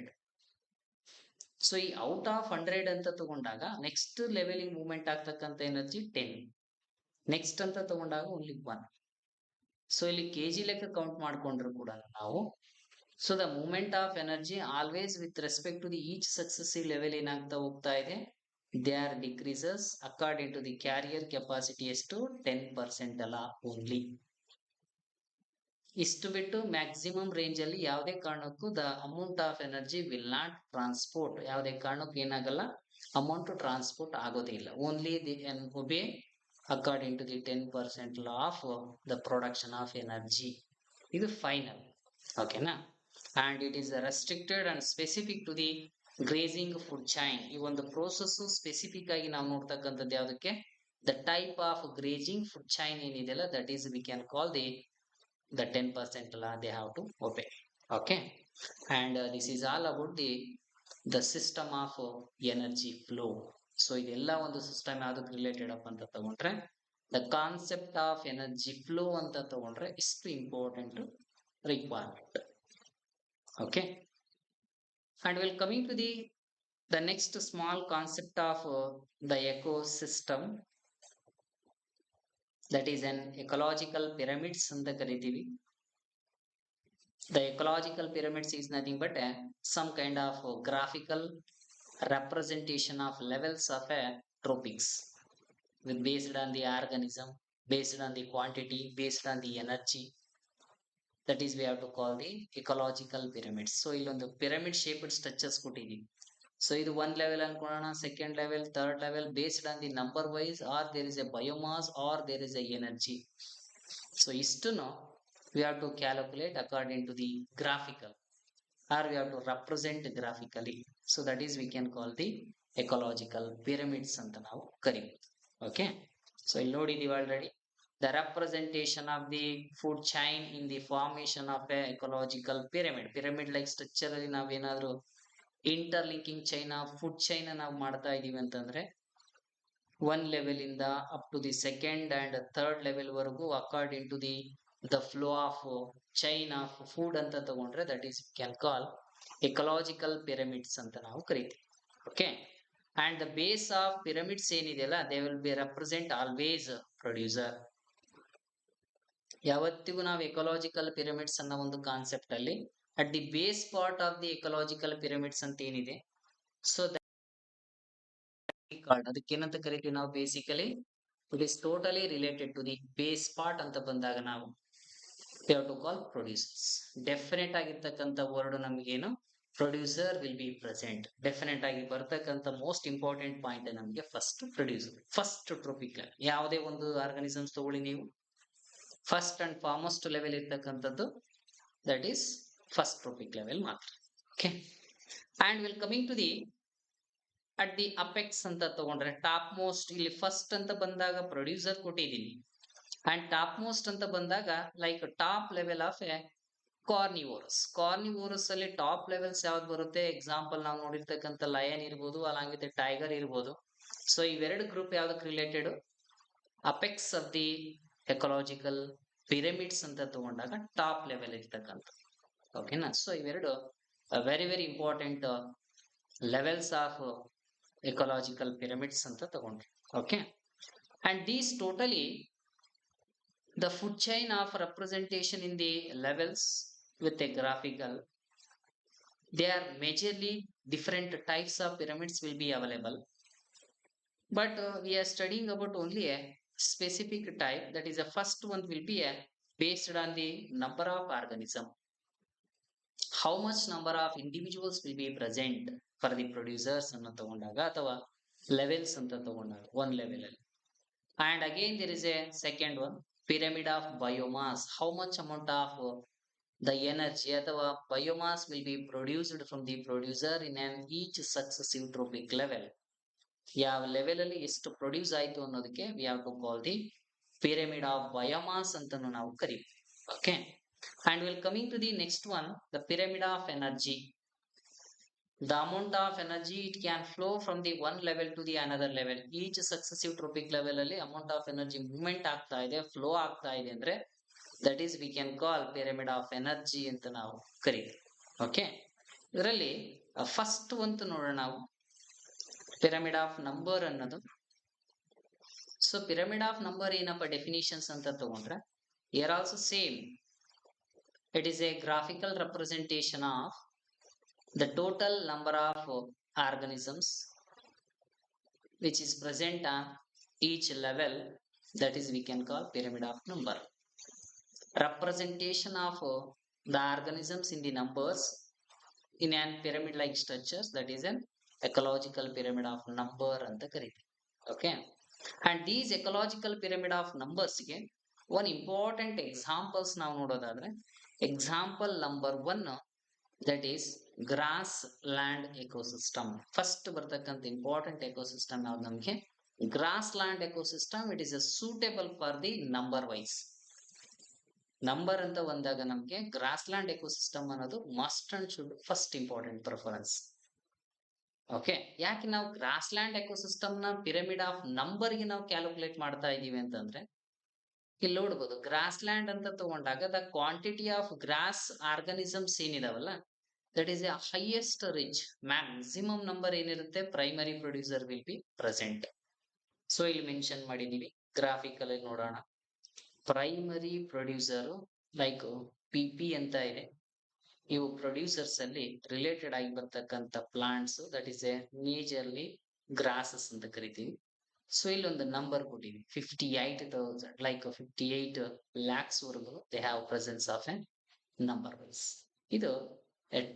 ಸೊ ಈ ಔಟ್ ಆಫ್ 100 ಅಂತ ತಗೊಂಡಾಗ ನೆಕ್ಸ್ಟ್ ಲೆವೆಲ್ ಮೂವ್ಮೆಂಟ್ ಆಗ್ತಕ್ಕಂಥ ಎನರ್ಜಿ 10, ನೆಕ್ಸ್ಟ್ ಅಂತ ತಗೊಂಡಾಗ ಓನ್ಲಿ 1. ಸೊ ಇಲ್ಲಿ ಕೆಜಿ ಲೆಕ್ಕ ಕೌಂಟ್ ಮಾಡ್ಕೊಂಡ್ರು ಕೂಡ ನಾವು so the moment of energy always with respect to the each successive level ಏನಾಗ್ತಾ ಹೋಗ್ತಾ ಇದೆ, they are decreases according to the carrier capacity ಎಷ್ಟು 10% ಅಲ್ಲ ಓನ್ಲಿ. ಇಷ್ಟು ಬಿಟ್ಟು ಮ್ಯಾಕ್ಸಿಮಮ್ ರೇಂಜ್ ಅಲ್ಲಿ ಯಾವುದೇ ಕಾರಣಕ್ಕೂ the amount of energy will not transport, ಯಾವುದೇ ಕಾರಣಕ್ಕೂ ಏನಾಗಲ್ಲ, ಅಮೌಂಟ್ ಟ್ರಾನ್ಸ್ಪೋರ್ಟ್ ಆಗೋದಿಲ್ಲ. Only the an obey according to the 10% law of the production of energy. ಇದು ಫೈನಲ್, ಓಕೆನಾ. And it is restricted and specific to the grazing food chain. ಈ ಒಂದು ಪ್ರೋಸೆಸ್ ಸ್ಪೆಸಿಫಿಕ್ ಆಗಿ ನಾವು ನೋಡ್ತಕ್ಕಂಥದ್ದು ಯಾವುದಕ್ಕೆ, the type of grazing food chain ಏನಿದೆಯಲ್ಲ, that is we can call the 10% law they have to obey. Okay, and this is all about the system of energy flow. So ಇದೆಲ್ಲ ಒಂದು ಸಿಸ್ಟಮ್ ಯಾವ್ದಕ್ಕೆ ರಿಲೇಟೆಡ್ ಅಪ್ ಅಂತ ತಗೊಂಡ್ರೆ, the concept of energy flow ಅಂತ ತಗೊಂಡ್ರೆ ಇಷ್ಟು important requirement. Okay, and we'll coming to the next small concept of the ecosystem, that is an ecological pyramids ಅಂತ ಕರಿತೀವಿ. The ecological pyramids is nothing but some kind of graphical representation of levels of tropics with based on the organism, based on the quantity, based on the energy. That is we have to call the ecological pyramids. So illondu pyramid shaped structures ಕೊಟ್ಟಿದ್ದೀವಿ. So ಇದು one level ಅನ್ಕೊಳ್ಳೋಣ, second level, third level, based on the number wise, or there is a biomass or there is a energy. So ಇಷ್ಟನ್ನು we have to calculate according to the graphical, or we have to represent graphically. So that is we can call the ecological pyramids ಅಂತ ನಾವು ಕರಿಬಹುದು. Okay, so ಇಲ್ಲಿ ನೋಡಿದೀವಿ already, the representation of the food chain in the formation of a ecological pyramid like structure ಅಲ್ಲಿ ನಾವೇನಾದ್ರೂ interlinking chain of food chain ನಾವು ಮಾಡ್ತಾ ಇದೀವಿ ಅಂತಂದ್ರೆ, one level ಇಂದ up to the second and third level ವರೆಗೂ according to the flow of chain of food ಅಂತ ತಗೊಂಡ್ರೆ, that is can call ecological pyramids ಅಂತ ನಾವು ಕರಿತೀವಿ. Okay, and the base of pyramids ಏನಿದೆಯಲ್ಲ, they will be represent always producer. ಯಾವತ್ತಿಗೂ ನಾವು ಎಕಲಾಜಿಕಲ್ ಪಿರಮಿಡ್ಸ್ ಅನ್ನೋ ಒಂದು ಕಾನ್ಸೆಪ್ಟ್ ಅಲ್ಲಿ at the base part of the ecological pyramids ಅಂತ ಏನಿದೆ, ಸೊ ಅದಕ್ಕೇನಂತ ಕರಿತೀವಿ ನಾವು, basically it is totally related to the base part ಅಂತ ಬಂದಾಗ ನಾವು we have to call producers. Definite ಆಗಿರ್ತಕ್ಕಂಥ ವರ್ಡ್ ನಮಗೇನು, producer will be present. Definite ಆಗಿ ಬರ್ತಕ್ಕಂಥ ಮೋಸ್ಟ್ ಇಂಪಾರ್ಟೆಂಟ್ ಪಾಯಿಂಟ್ ನಮಗೆ ಫಸ್ಟ್ ಪ್ರೊಡ್ಯೂಸರ್, ಫಸ್ಟ್ ಟ್ರೋಪಿಕಲ್. ಯಾವುದೇ ಒಂದು ಆರ್ಗಾನಿಸಮ್ಸ್ ತಗೊಳ್ಳಿ ನೀವು, ಫಸ್ಟ್ ಅಂಡ್ ಫಾರ್ಮೋಸ್ಟ್ ಲೆವೆಲ್ ಇರ್ತಕ್ಕಂಥದ್ದು that is first trophic level ಮಾತ್ರ. Okay, and will coming to the at the apex ಅಂತ ತಗೊಂಡ್ರೆ, ಟಾಪ್ ಮೋಸ್ಟ್, ಇಲ್ಲಿ ಫಸ್ಟ್ ಅಂತ ಬಂದಾಗ ಪ್ರೊಡ್ಯೂಸರ್ ಕೊಟ್ಟಿದ್ದೀನಿ, ಅಂಡ್ ಟಾಪ್ ಮೋಸ್ಟ್ ಅಂತ ಬಂದಾಗ like top level of A carnivorous ಅಲ್ಲಿ ಟಾಪ್ ಲೆವೆಲ್ಸ್ ಯಾವ್ದು ಬರುತ್ತೆ, ಎಕ್ಸಾಂಪಲ್ ನಾವು ನೋಡಿರ್ತಕ್ಕಂಥ ಲಯನ್ ಇರ್ಬೋದು, ಅಲಾಂಗ್ ಟೈಗರ್ ಇರ್ಬೋದು. ಸೊ ಇವೆರಡು ಗ್ರೂಪ್ ಯಾವ್ದಕ್ಕೆ related, apex of the ecological pyramids ಅಂತ ತಗೊಂಡಾಗ ಟಾಪ್ ಲೆವೆಲ್ ಇರ್ತಕ್ಕಂಥ. ಓಕೆನಾ, ಸೊ ಇವೆರಡು very very important levels of ecological pyramids ಅಂತ ತಗೊಂಡ್ರಿ. Okay, and these totally the food chain of representation in the levels with a graphical, they are majorly different types of pyramids will be available, but we are studying about only a specific type, that is the first one will be based on the number of organism, how much number of individuals will be present for the producers anna tagondaga athava levels anta tagondaga one level alli. And again there is a second one, pyramid of biomass, how much amount of the energy athava biomass will be produced from the producer in an each successive trophic level. ಯಾವ ಲೆವೆಲ್ ಅಲ್ಲಿ ಎಷ್ಟು ಪ್ರೊಡ್ಯೂಸ್ ಆಯ್ತು ಅನ್ನೋದಕ್ಕೆ we have to call the pyramid of biomass ಅಂತಾನು ನಾವು ಕರೀತೀವಿ. Okay, and we'll coming to the next one, the pyramid of energy. The amount of energy it can flow from the one level to the another level. Each successive trophic level ಅಲ್ಲಿ amount of energy movement ಆಗ್ತಾ ಇದೆ, ಫ್ಲೋ ಆಗ್ತಾ ಇದೆ ಅಂದ್ರೆ that is we can call pyramid of energy ಅಂತ ನಾವು ಕರೀತೀವಿ. ಓಕೆ, ಇದರಲ್ಲಿ ಫಸ್ಟ್ ಒಂದು ನೋಡೋಣ ನಾವು, ಪಿರಮಿಡ್ ಆಫ್ ನಂಬರ್ ಅನ್ನೋದು. ಸೊ ಪಿರಮಿಡ್ ಆಫ್ ನಂಬರ್ ಏನಪ್ಪ ಡೆಫಿನಿಷನ್ಸ್ ಅಂತ ತಗೊಂಡ್ರೆ, here also same, It is a graphical representation of the total number of organisms which is present on each level. That is we can call pyramid of number. Representation of the organisms in the numbers in an pyramid like structures, that is an ecological pyramid of number anta ಕರೀತೀವಿ. Okay, and these ecological pyramid of numbers ಗೆ one important examples ನಾವು ನೋಡೋದಾದ್ರೆ example number 1, that is grass land ecosystem. First ಬರ್ತಕ್ಕಂಥ important ecosystem ಯಾವ್ದು ನಮಗೆ grass land ecosystem. It is a suitable for the number wise. Number ಅಂತ ಬಂದಾಗ ನಮಗೆ ಗ್ರಾಸ್ ಲ್ಯಾಂಡ್ ಎಕೋಸಿಸ್ಟಮ್ ಅನ್ನೋದು must and should first important preference. Okay, ಯಾಕೆ ನಾವು ಗ್ರಾಸ್ ಲ್ಯಾಂಡ್ ಎಕೋಸಿಸ್ಟಮ್ ನ ಪಿರಮಿಡ್ ಆಫ್ ನಂಬರ್ ಗೆ ನಾವು ಕ್ಯಾಲ್ಕುಲೇಟ್ ಮಾಡ್ತಾ ಇದೀವಿ ಅಂತಂದ್ರೆ ಇಲ್ಲಿ ನೋಡ್ಬೋದು ಗ್ರಾಸ್ ಲ್ಯಾಂಡ್ ಅಂತ ತಗೊಂಡಾಗ the quantity of grass organisms ಏನಿದಾವಲ್ಲ that is a highest rich maximum number ಏನಿರುತ್ತೆ primary producer will be present. So ಇಲ್ಲಿ ಮೆನ್ಷನ್ ಮಾಡಿದೀವಿ ಗ್ರಾಫಿಕಲ್ ನೋಡೋಣ. ಪ್ರೈಮರಿ ಪ್ರೊಡ್ಯೂಸರ್ ಲೈಕ್ ಪಿ ಅಂತ ಇದೆ, ಇವು ಪ್ರೊಡ್ಯೂಸರ್ಸ್ ಅಲ್ಲಿ ರಿಲೇಟೆಡ್ ಆಗಿ ಬರ್ತಕ್ಕಂಥ plants that is a majorly grasses ಅಂತ ಕರಿತೀವಿ. ಸೊ ಇಲ್ಲಿ ಒಂದು ನಂಬರ್ ಕೊಟ್ಟಿವಿ 58,000 ಲೈಕ್ 58 lakhs ವರೆಗೂ they have presence of a number wise. ಇದು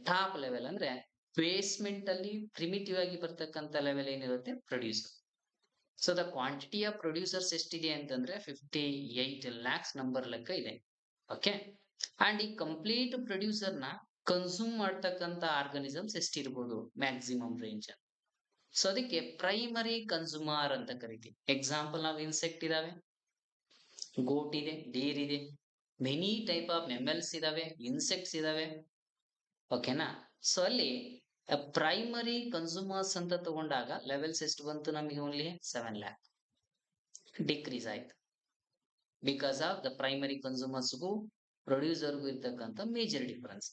ಟಾಪ್ ಲೆವೆಲ್ ಅಂದ್ರೆ ಬೇಸ್ಮೆಂಟ್ ಅಲ್ಲಿ ಪ್ರಿಮಿಟಿವ್ ಆಗಿ ಬರ್ತಕ್ಕಂಥ ಲೆವೆಲ್ ಏನಿರುತ್ತೆ producer. So the quantity of producers ಎಷ್ಟಿದೆ ಅಂತಂದ್ರೆ 58 lakhs ನಂಬರ್ ಲೆಕ್ಕ ಇದೆ. ಓಕೆ, ಅಂಡ್ ಈ ಕಂಪ್ಲೀಟ್ ಪ್ರೊಡ್ಯೂಸರ್ ನ ಕನ್ಸ್ಯೂಮ್ ಮಾಡ್ತಕ್ಕಂಥ ಆರ್ಗನಿಸಮ್ಸ್ ಎಷ್ಟಿರ್ಬೋದು ಮ್ಯಾಕ್ಸಿಮಮ್ ರೇಂಜ್. ಸೊ ಅದಕ್ಕೆ ಪ್ರೈಮರಿ ಕನ್ಸ್ಯೂಮರ್ ಅಂತ ಕರಿತೀವಿ. ಎಕ್ಸಾಂಪಲ್ ನಾವು ಇನ್ಸೆಕ್ಟ್ ಇದಾವೆ, ಗೋಟ್ ಇದೆ, ಡೇರ್ ಇದೆ, ಮೆನಿ ಟೈಪ್ ಆಫ್ ಮೆಮಲ್ಸ್ ಇದಾವೆ, ಇನ್ಸೆಕ್ಟ್ಸ್ ಇದಾವೆ. ಓಕೆನಾ, ಸೊ ಅಲ್ಲಿ ಪ್ರೈಮರಿ ಕನ್ಸ್ಯೂಮರ್ಸ್ ಅಂತ ತಗೊಂಡಾಗ ಲೆವೆಲ್ಸ್ ಎಷ್ಟು ಬಂತು ನಮಗೆ ಓನ್ಲಿ 7 lakh ಡಿಕ್ರೀಸ್ ಆಯ್ತು ಬಿಕಾಸ್ ಆಫ್ ದ ಪ್ರೈಮರಿ ಕನ್ಸ್ಯೂಮರ್ಸ್ಗೂ ಪ್ರೊಡ್ಯೂಸರ್ಗೂ ಇರ್ತಕ್ಕಂಥ ಮೇಜರ್ ಡಿಫರೆನ್ಸ್.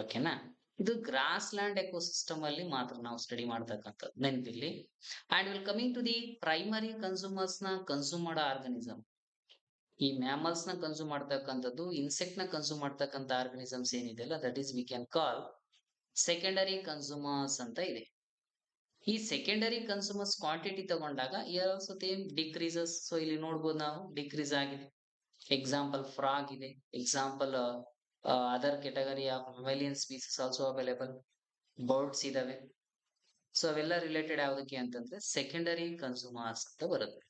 ಓಕೆನಾ, ಇದು ಗ್ರಾಸ್ ಲ್ಯಾಂಡ್ ಎಕೋಸಿಸ್ಟಮ್ ಅಲ್ಲಿ ಮಾತ್ರ ನಾವು ಸ್ಟಡಿ ಮಾಡ್ತಕ್ಕಂಥದ್ದು ನೆನಪಿರ್ಲಿ. And will coming to the primary consumers ನ ಕನ್ಸ್ಯೂಮ್ ಮಾಡೋ ಆರ್ಗನಿಸಮ್, ಈ ಮ್ಯಾಮಲ್ಸ್ ನ ಕನ್ಸ್ಯೂಮ್ ಮಾಡ್ತಕ್ಕಂಥದ್ದು, ಇನ್ಸೆಕ್ಟ್ ನ ಕನ್ಸ್ಯೂಮ್ ಮಾಡ್ತಕ್ಕಂಥ ಆರ್ಗನಿಸಮ್ಸ್ ಏನಿದೆ ಅಲ್ಲ that is we can call secondary consumers ಅಂತ ಇದೆ. ಈ ಸೆಕೆಂಡರಿ ಕನ್ಸ್ಯೂಮರ್ಸ್ ಕ್ವಾಂಟಿಟಿ ತಗೊಂಡಾಗ ಆಲ್ಸೋ ಸೇಮ್ ಡಿಕ್ರೀಸಸ್. ಸೊ ಇಲ್ಲಿ ನೋಡ್ಬೋದು ನಾವು ಡಿಕ್ರೀಸ್ ಆಗಿದೆ. ಎಕ್ಸಾಂಪಲ್ ಫ್ರಾಗ್ ಇದೆ, example other category of mammalian species also available, birds ಇದಾವೆ. ಸೊ ಅವೆಲ್ಲ ರಿಲೇಟೆಡ್ ಯಾವುದಕ್ಕೆ ಅಂತಂದ್ರೆ ಸೆಕೆಂಡರಿ ಕನ್ಸ್ಯೂಮರ್ಸ್ ಅಂತ ಬರುತ್ತೆ.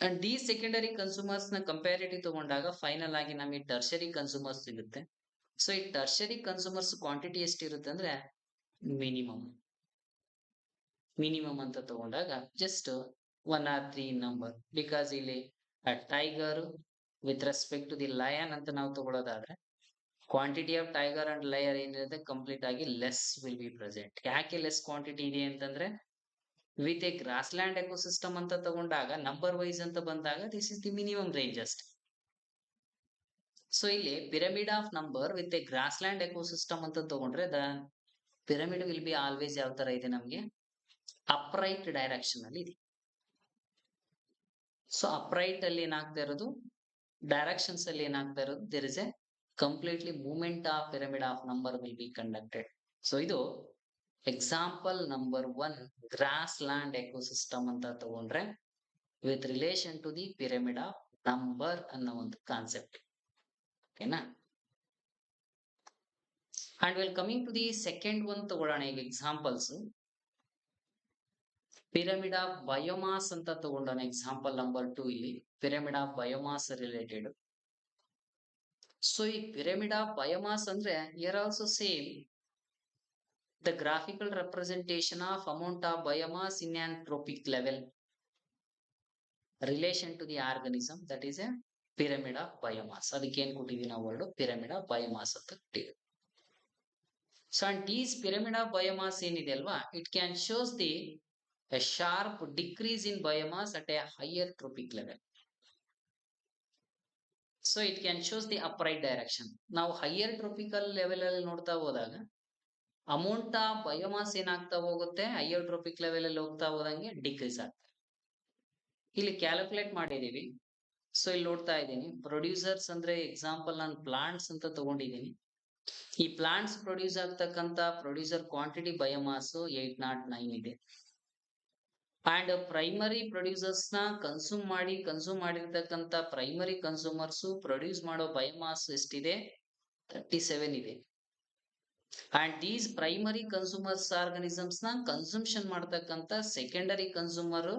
ಅಂಡ್ ದಿ ಸೆಕೆಂಡರಿ ಕನ್ಸ್ಯೂಮರ್ಸ್ ನ ಕಂಪ್ಯಾರಿಟಿವ್ ತಗೊಂಡಾಗ ಫೈನಲ್ ಆಗಿ ನಮಗೆ ಟರ್ಷರಿ ಕನ್ಸ್ಯೂಮರ್ಸ್ ಸಿಗುತ್ತೆ. ಸೊ ಈ ಟರ್ಷರಿ ಕನ್ಸ್ಯೂಮರ್ಸ್ ಕ್ವಾಂಟಿಟಿ ಎಷ್ಟಿರುತ್ತೆ ಅಂದ್ರೆ ಮಿನಿಮಮ್ ಅಂತ ತಗೊಂಡಾಗ ಜಸ್ಟ್ 1 or 3 ನಂಬರ್. ಬಿಕಾಸ್ ಇಲ್ಲಿ tiger with respect to the lion ಅಂತ ನಾವು ತಗೊಳ್ಳೋದಾದ್ರೆ quantity of tiger and lion ಏನಿರುತ್ತೆ ಕಂಪ್ಲೀಟ್ ಆಗಿ ಲೆಸ್ ವಿಲ್ ಬಿ ಪ್ರೆಸೆಂಟ್. ಯಾಕೆ ಲೆಸ್ ಕ್ವಾಂಟಿಟಿ ಇದೆ ಅಂತಂದ್ರೆ with a grassland ecosystem ಅಂತ ತಗೊಂಡಾಗ ನಂಬರ್ ವೈಸ್ ಅಂತ ಬಂದಾಗ this is the minimum range ಅಷ್ಟೇ. ಸೊ ಇಲ್ಲಿ pyramid of number with a grassland ecosystem ಅಂತ ತಗೊಂಡ್ರೆ the pyramid will be always ಯಾವ ತರ ಇದೆ ನಮಗೆ ಅಪ್ರೈಟ್ ಡೈರೆಕ್ಷನ್ ಅಲ್ಲಿ ಇದೆ. ಸೊ ಅಪ್ರೈಟ್ ಅಲ್ಲಿ ಏನಾಗ್ತಾ ಇರೋದು ಡೈರೆಕ್ಷನ್ಸ್ ಅಲ್ಲಿ ಏನಾಗ್ತಾ ಇರೋದು there is a completely movement of pyramid of number will be conducted. So ಇದು example number 1 grassland ecosystem ಅಂತ ತಗೊಂಡ್ರೆ with relation to the pyramid of number ಅನ್ನೋ ಒಂದು ಕಾನ್ಸೆಪ್ಟ್. ಓಕೆನಾ, and will coming to the second one ತಗೊಳ್ಳೋಣ. ಈಗ ಎಕ್ಸಾಂಪಲ್ಸ್ ಪಿರಮಿಡ್ ಆಫ್ ಬಯೋಮಾಸ್ ಅಂತ ತಗೊಂಡೋಣ. ಎಕ್ಸಾಂಪಲ್ ನಂಬರ್ 2 ಇಲ್ಲಿ pyramid of biomass related. So ಈ ಪಿರಮಿಡ್ ಆಫ್ ಬಯೋಮಾಸ್ ಅಂದ್ರೆ here also same the graphical representation of amount of biomass in on trophic level relation to the organism that is a pyramid of biomass. ಅದಕ್ಕೆ ಏನ್ ಕೊಟ್ಟಿದೀವಿ ನಾವು ವರ್ಡ್ ಪಿರಮಿಡ್ ಆಫ್ ಬಯೋಮಾಸ್ ಅಂತ ಕೊಟ್ಟಿದ್ದೀವಿ. So and these pyramid of biomass ಏನಿದೆ ಅಲ್ವಾ it can shows the a sharp decrease in biomass at a higher trophic level. So it can shows the upright direction. ನಾವು higher tropical level ಅಲ್ಲಿ ನೋಡ್ತಾ ಹೋದಾಗ ಅಮೌಂಟ್ ಆಫ್ ಬಯೋಮಾಸ್ ಏನಾಗ್ತಾ ಹೋಗುತ್ತೆ higher trophic level ಅಲ್ಲಿ ಹೋಗ್ತಾ ಹೋದಂಗೆ ಡಿಕ್ರೀಸ್ ಆಗ್ತದೆ. ಇಲ್ಲಿ ಕ್ಯಾಲ್ಕುಲೇಟ್ ಮಾಡಿದೀವಿ. ಸೊ ಇಲ್ಲಿ ನೋಡ್ತಾ ಇದ್ದೀನಿ ಪ್ರೊಡ್ಯೂಸರ್ಸ್ ಅಂದ್ರೆ ಎಕ್ಸಾಂಪಲ್ ನಾನು ಪ್ಲಾಂಟ್ಸ್ ಅಂತ ತಗೊಂಡಿದ್ದೀನಿ. ಈ ಪ್ಲಾಂಟ್ಸ್ ಪ್ರೊಡ್ಯೂಸ್ ಆಗ್ತಕ್ಕಂತ ಪ್ರೊಡ್ಯೂಸರ್ ಕ್ವಾಂಟಿಟಿ ಬಯೋಮಾಸ್ 809 ಇದೆ. ಅಂಡ್ ಪ್ರೈಮರಿ ಪ್ರೊಡ್ಯೂಸರ್ಸ್ ನ ಕನ್ಸ್ಯೂಮ್ ಮಾಡಿರ್ತಕ್ಕಂತ ಪ್ರೈಮರಿ ಕನ್ಸ್ಯೂಮರ್ಸ್ ಪ್ರೊಡ್ಯೂಸ್ ಮಾಡೋ ಬಯೋಮಾಸ್ ಎಷ್ಟಿದೆ? 37 ಇದೆ. And these primary consumers organisms ನ ಕನ್ಸಂಪ್ಷನ್ ಮಾಡ್ತಕ್ಕಂತ secondary consumer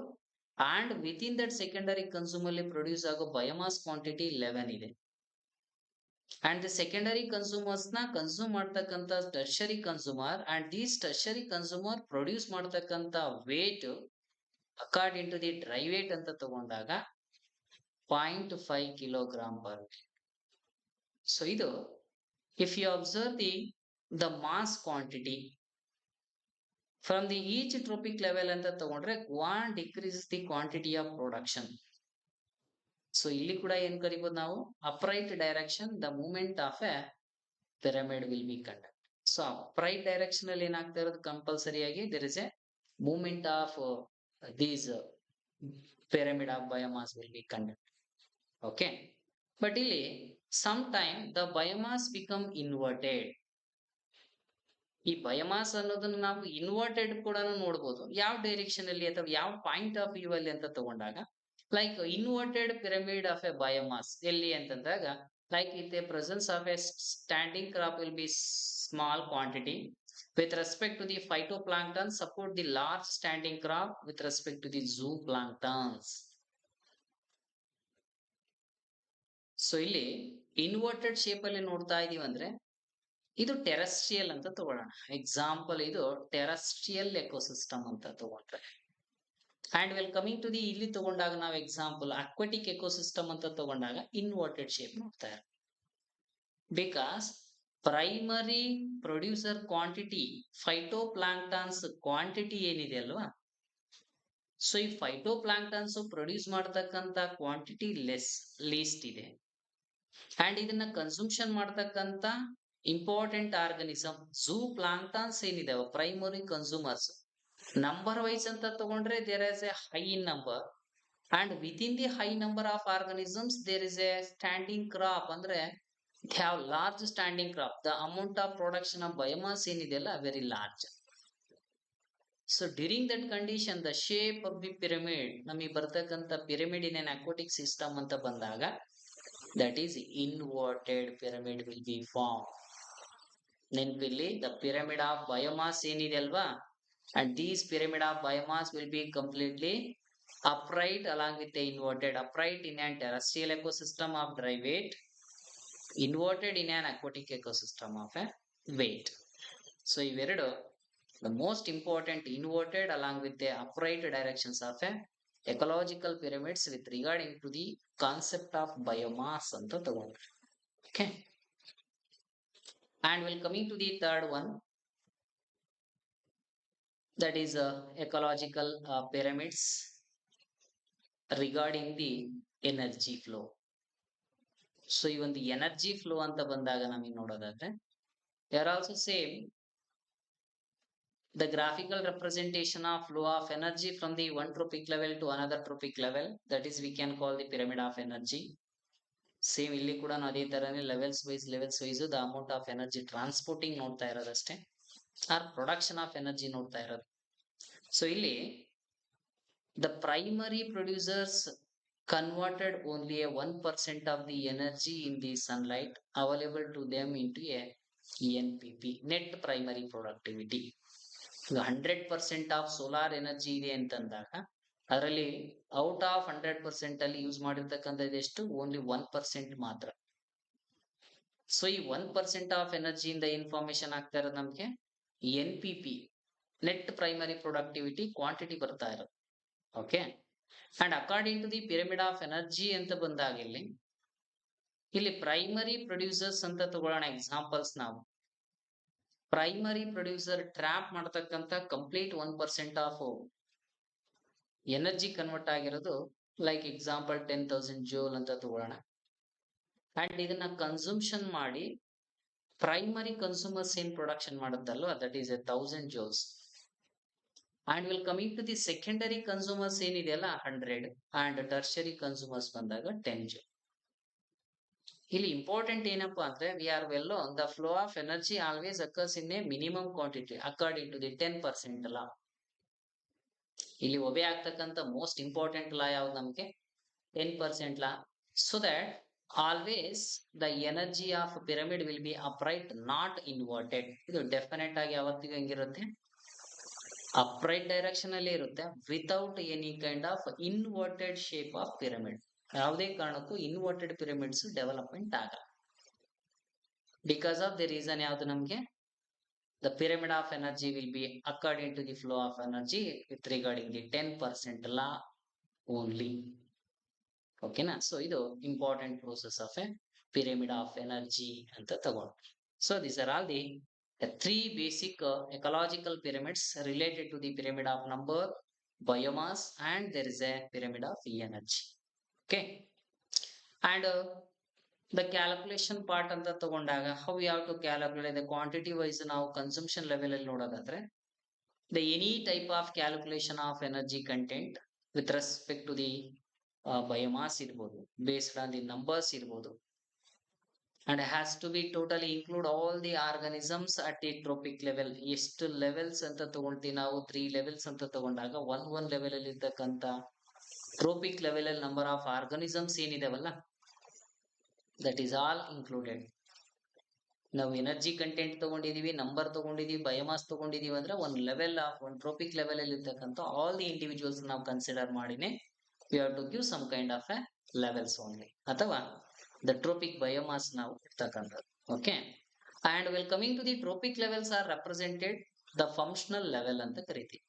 and with in that secondary consumer produce ಆಗೋ ಬಯೋಮಾಸ್ ಕ್ವಾಂಟಿಟಿ 11 ಇದೆ. ಅಂಡ್ ದ ಸೆಕೆಂಡರಿ ಕನ್ಸ್ಯೂಮರ್ಸ್ ನ ಕನ್ಸ್ಯೂಮ್ ಮಾಡ್ತಕ್ಕಂತ tertiary consumer and these tertiary consumer produce ಮಾಡ್ತಕ್ಕಂತ weight according to the dry weight ಅಂತ ತಗೊಂಡಾಗ 0.5 ಕಿಲೋಗ್ರಾಮ್ ಪರ್. ಸೊ ಇದು if you observe the mass quantity from the each trophic level ಅಂತ ತಗೊಂಡ್ರೆ one decrease the quantity of production. So ಇಲ್ಲಿ ಕೂಡ ಏನ್ ಕರಿಬಹುದು ನಾವು upright direction the movement of a pyramid will be conduct. So upright direction ಅಲ್ಲಿ ಏನಾಗ್ತಾ ಇರೋದು ಕಂಪಲ್ಸರಿಯಾಗಿ there is a movement of these pyramid of biomass will be conduct. Okay, but ಇಲ್ಲಿ some time the biomass become inverted. ಈ ಬಯೋಮಾಸ್ ಅನ್ನೋದನ್ನ ನಾವು ಇನ್ವರ್ಟೆಡ್ ಕೂಡ ನೋಡಬಹುದು. ಯಾವ ಡೈರೆಕ್ಷನ್ ಅಲ್ಲಿ ಅಥವಾ ಯಾವ ಪಾಯಿಂಟ್ ಆಫ್ ವ್ಯೂ ಅಲ್ಲಿ ಅಂತ ತಗೊಂಡಾಗ like inverted pyramid of a biomass ಎಲ್ಲಿ ಅಂತಂದಾಗ ಲೈಕ್ ಇತ್ A presence of A standing crop will be small quantity with respect to the phytoplankton support the large standing crop with respect to the zooplanktons. So ಇಲ್ಲಿ ಇನ್ವರ್ಟೆಡ್ ಶೇಪ್ ಅಲ್ಲಿ ನೋಡ್ತಾ ಇದೀವಿ ಅಂದ್ರೆ ಇದು ಟೆರೆಸ್ಟ್ರಿಯಲ್ ಅಂತ ತಗೊಳ್ಳೋಣ. ಎಕ್ಸಾಂಪಲ್ ಇದು ಟೆರೆಸ್ಟ್ರಿಯಲ್ ಎಕೋಸಿಸ್ಟಮ್ ಅಂತ ತಗೊಂಡ್ರೆ. And well coming to the ಇಲ್ಲಿ ತಗೊಂಡಾಗ ನಾವು ಎಕ್ಸಾಂಪಲ್ ಅಕ್ವಾಟಿಕ್ ಎಕೋಸಿಸ್ಟಮ್ ಅಂತ ತಗೊಂಡಾಗ ಇನ್ವರ್ಟೆಡ್ ಶೇಪ್ ನೋಡ್ತಾ ಇರೋದು. Because primary producer quantity phytoplanktons quantity ಏನಿದೆ ಅಲ್ವಾ, ಸೊ ಈ ಫೈಟೋಪ್ಲಾಂಕ್ಟನ್ಸ್ ಪ್ರೊಡ್ಯೂಸ್ ಮಾಡತಕ್ಕಂತ ಕ್ವಾಂಟಿಟಿ ಲೀಸ್ಟ್ ಇದೆ. ಅಂಡ್ ಇದನ್ನ ಕನ್ಸಂಪ್ಷನ್ ಮಾಡ್ತಕ್ಕಂತ ಇಂಪಾರ್ಟೆಂಟ್ ಆರ್ಗನಿಸಮ್ ಝೂ ಪ್ಲಾಂಕ್ಟನ್ಸ್ ಏನಿದಾವೆ ಪ್ರೈಮರಿ ಕನ್ಸ್ಯೂಮರ್ಸ್ ನಂಬರ್ ವೈಸ್ ಅಂತ ತಗೊಂಡ್ರೆ there is a high in number and with in the high number of organisms there is a standing crop ಅಂದ್ರೆ they have large standing crop. The amount of production of biomass ಏನಿದೆಯಲ್ಲ very large. So during that condition the shape of the pyramid ನಮಗೆ ಬರ್ತಕ್ಕಂತ pyramid in an aquatic system ಅಂತ ಬಂದಾಗ that is inverted pyramid will be formed. ನೆನಪಿಲ್ಲಿ the pyramid of biomass ಏನಿದೆ ಅಲ್ವಾ and these pyramid of biomass will be completely upright along with the inverted upright in an terrestrial ecosystem of dry weight, inverted in an aquatic ecosystem of a weight. So iveredu the most important inverted along with the upright directions of a ecological pyramids with regarding to the concept of biomass anta tagondre. Okay, and we'll coming to the third one, that is ecological pyramids regarding the energy flow. So ಈ ಒಂದು ಎನರ್ಜಿ ಫ್ಲೋ ಅಂತ ಬಂದಾಗ ನಮಗೆ ನೋಡೋದಾದ್ರೆ they are also same the graphical representation of flow of energy from the one tropic level to another tropic level, that is we can call the pyramid of energy. Same ಇಲ್ಲಿ ಕೂಡ ಅದೇ ತರನೇ levels wise the amount of energy transporting ನೋಡ್ತಾ ಇರೋದಷ್ಟೇ ಆರ್ ಪ್ರೊಡಕ್ಷನ್ ಆಫ್ ಎನರ್ಜಿ ನೋಡ್ತಾ ಇರೋದು. ಸೊ ಇಲ್ಲಿ the primary producers converted only a 1% of the energy in the sunlight available to them into a NPP, net primary productivity. 100% of solar energy ಇದೆ ಅಂತಂದಾಗ ಅದರಲ್ಲಿ ಔಟ್ ಆಫ್ 100% ಅಲ್ಲಿ ಯೂಸ್ ಮಾಡಿರ್ತಕ್ಕಂಥದ್ದು ಎಷ್ಟು ಓನ್ಲಿ 1% ಮಾತ್ರ. ಸೊ ಈ 1% ಆಫ್ ಎನರ್ಜಿಯಿಂದ ಇನ್ಫಾರ್ಮೇಶನ್ ಆಗ್ತಾ ಇರೋದು ನಮ್ಗೆ NPP, net primary productivity quantity ಬರ್ತಾ ಇರೋದು. Okay, and according to the pyramid of energy ಅಂತ ಬಂದಾಗ ಇಲ್ಲಿ ಪ್ರೈಮರಿ ಪ್ರೊಡ್ಯೂಸರ್ಸ್ ಅಂತ ತಗೊಳ್ಳೋಣ ಎಕ್ಸಾಂಪಲ್ಸ್. ನಾವು ಪ್ರೈಮರಿ ಪ್ರೊಡ್ಯೂಸರ್ ಟ್ರ್ಯಾಪ್ ಮಾಡತಕ್ಕಂತ ಕಂಪ್ಲೀಟ್ 1% ಆಫ್ ಎನರ್ಜಿ ಕನ್ವರ್ಟ್ ಆಗಿರೋದು ಲೈಕ್ ಎಕ್ಸಾಂಪಲ್ 10,000 ಜೂಲ್ ಅಂತ ತಗೊಳ್ಳೋಣ. ಅಂಡ್ ಇದನ್ನ ಕನ್ಸಂಪ್ಷನ್ ಮಾಡಿ ಪ್ರೈಮರಿ ಕನ್ಸ್ಯೂಮರ್ಸ್ ಏನ್ ಪ್ರೊಡಕ್ಷನ್ ಮಾಡುತ್ತಲ್ವ that is 1,000 joules. And will coming to the secondary consumers ಏನಿದೆಯಲ್ಲ 100 ಅಂಡ್ ಟರ್ಷರಿ ಕನ್ಸೂಮರ್ಸ್ ಬಂದಾಗ 10 ಜೂಲ್. ಇಲ್ಲಿ ಇಂಪಾರ್ಟೆಂಟ್ ಏನಪ್ಪಾ ಅಂದ್ರೆ we are well the flow of energy always occurs in a minimum quantity according to the 10% law. ಇಲ್ಲಿ ಒಬೆ ಆಗ್ತಕ್ಕಂಥ ಮೋಸ್ಟ್ ಇಂಪಾರ್ಟೆಂಟ್ ಲಾ ಯಾವ್ದು ನಮ್ಗೆ 10% law. So that always the energy of pyramid will be upright not inverted. ಇದು ಡೆಫಿನೆಟ್ ಆಗಿ ಯಾವತ್ತಿಗೂ ಹೆಂಗಿರುತ್ತೆ, ಅಪ್ರೈಟ್ ಡೈರೆಕ್ಷನ್ ಅಲ್ಲಿ ಇರುತ್ತೆ without any kind of inverted shape of pyramid. ಯಾವುದೇ ಕಾರಣಕ್ಕೂ ಇನ್ವರ್ಟೆಡ್ ಪಿರಮಿಡ್ಸ್ ಡೆವಲಪ್ಮೆಂಟ್ ಆಗಲ್ಲ. ಬಿಕಾಸ್ ಆಫ್ ದಿ ರೀಸನ್ ಯಾವುದು ನಮ್ಗೆ, the pyramid of energy will be according to the flow of energy with regarding the 10% law only. ಓಕೆನಾ. ಸೊ ಇದು important process of a pyramid of energy ಅಂತ ತಗೊಂಡು. So these are all the three basic ecological pyramids related to the pyramid of number, biomass, and there is a pyramid of energy. Okay. And the calculation part anta tagondaga how we have to calculate the quantity wise now consumption level alli nodadadre the any type of calculation of energy content with respect to the biomass irbodu based on the numbers irbodu, and has to be totally include all the organisms at the trophic level. ಎಷ್ಟು ಲೆವೆಲ್ಸ್ ಅಂತ ತಗೊಳ್ತೀವಿ ನಾವು, 3 ಲೆವೆಲ್ಸ್ ಅಂತ ತಗೊಂಡಾಗ one ಲೆವೆಲ್ ಅಲ್ಲಿ ಇರ್ತಕ್ಕಂಥ ಟ್ರೋಪಿಕ್ ಲೆವೆಲ್ ಅಲ್ಲಿ ನಂಬರ್ ಆಫ್ ಆರ್ಗನಿಸಮ್ಸ್ ಏನಿದಾವಲ್ಲ ದಟ್ ಈಸ್ ಆಲ್ ಇನ್ಕ್ಲೂಡೆಡ್. ನಾವು ಎನರ್ಜಿ ಕಂಟೆಂಟ್ ತಗೊಂಡಿದೀವಿ, ನಂಬರ್ ತಗೊಂಡಿದೀವಿ, ಬಯೋಮಾಸ್ ತಗೊಂಡಿದೀವಿ ಅಂದ್ರೆ ಒಂದು ಲೆವೆಲ್ ಆಫ್ ಒಂದು ಟ್ರೋಪಿಕ್ ಲೆವೆಲ್ ಅಲ್ಲಿ ಇರ್ತಕ್ಕಂಥ ಆಲ್ ದಿ ಇಂಡಿವಿಜುವಲ್ಸ್ ನಾವು ಕನ್ಸಿಡರ್ ಮಾಡಿನೇ we have to give some kind of a levels only, ಅಥವಾ the tropic biomass ನಾವು ಇರ್ತಕ್ಕಂಥದ್ದು. Okay. And well coming to the trophic levels are represented the functional level ಅಂತ ಕರಿತೀವಿ,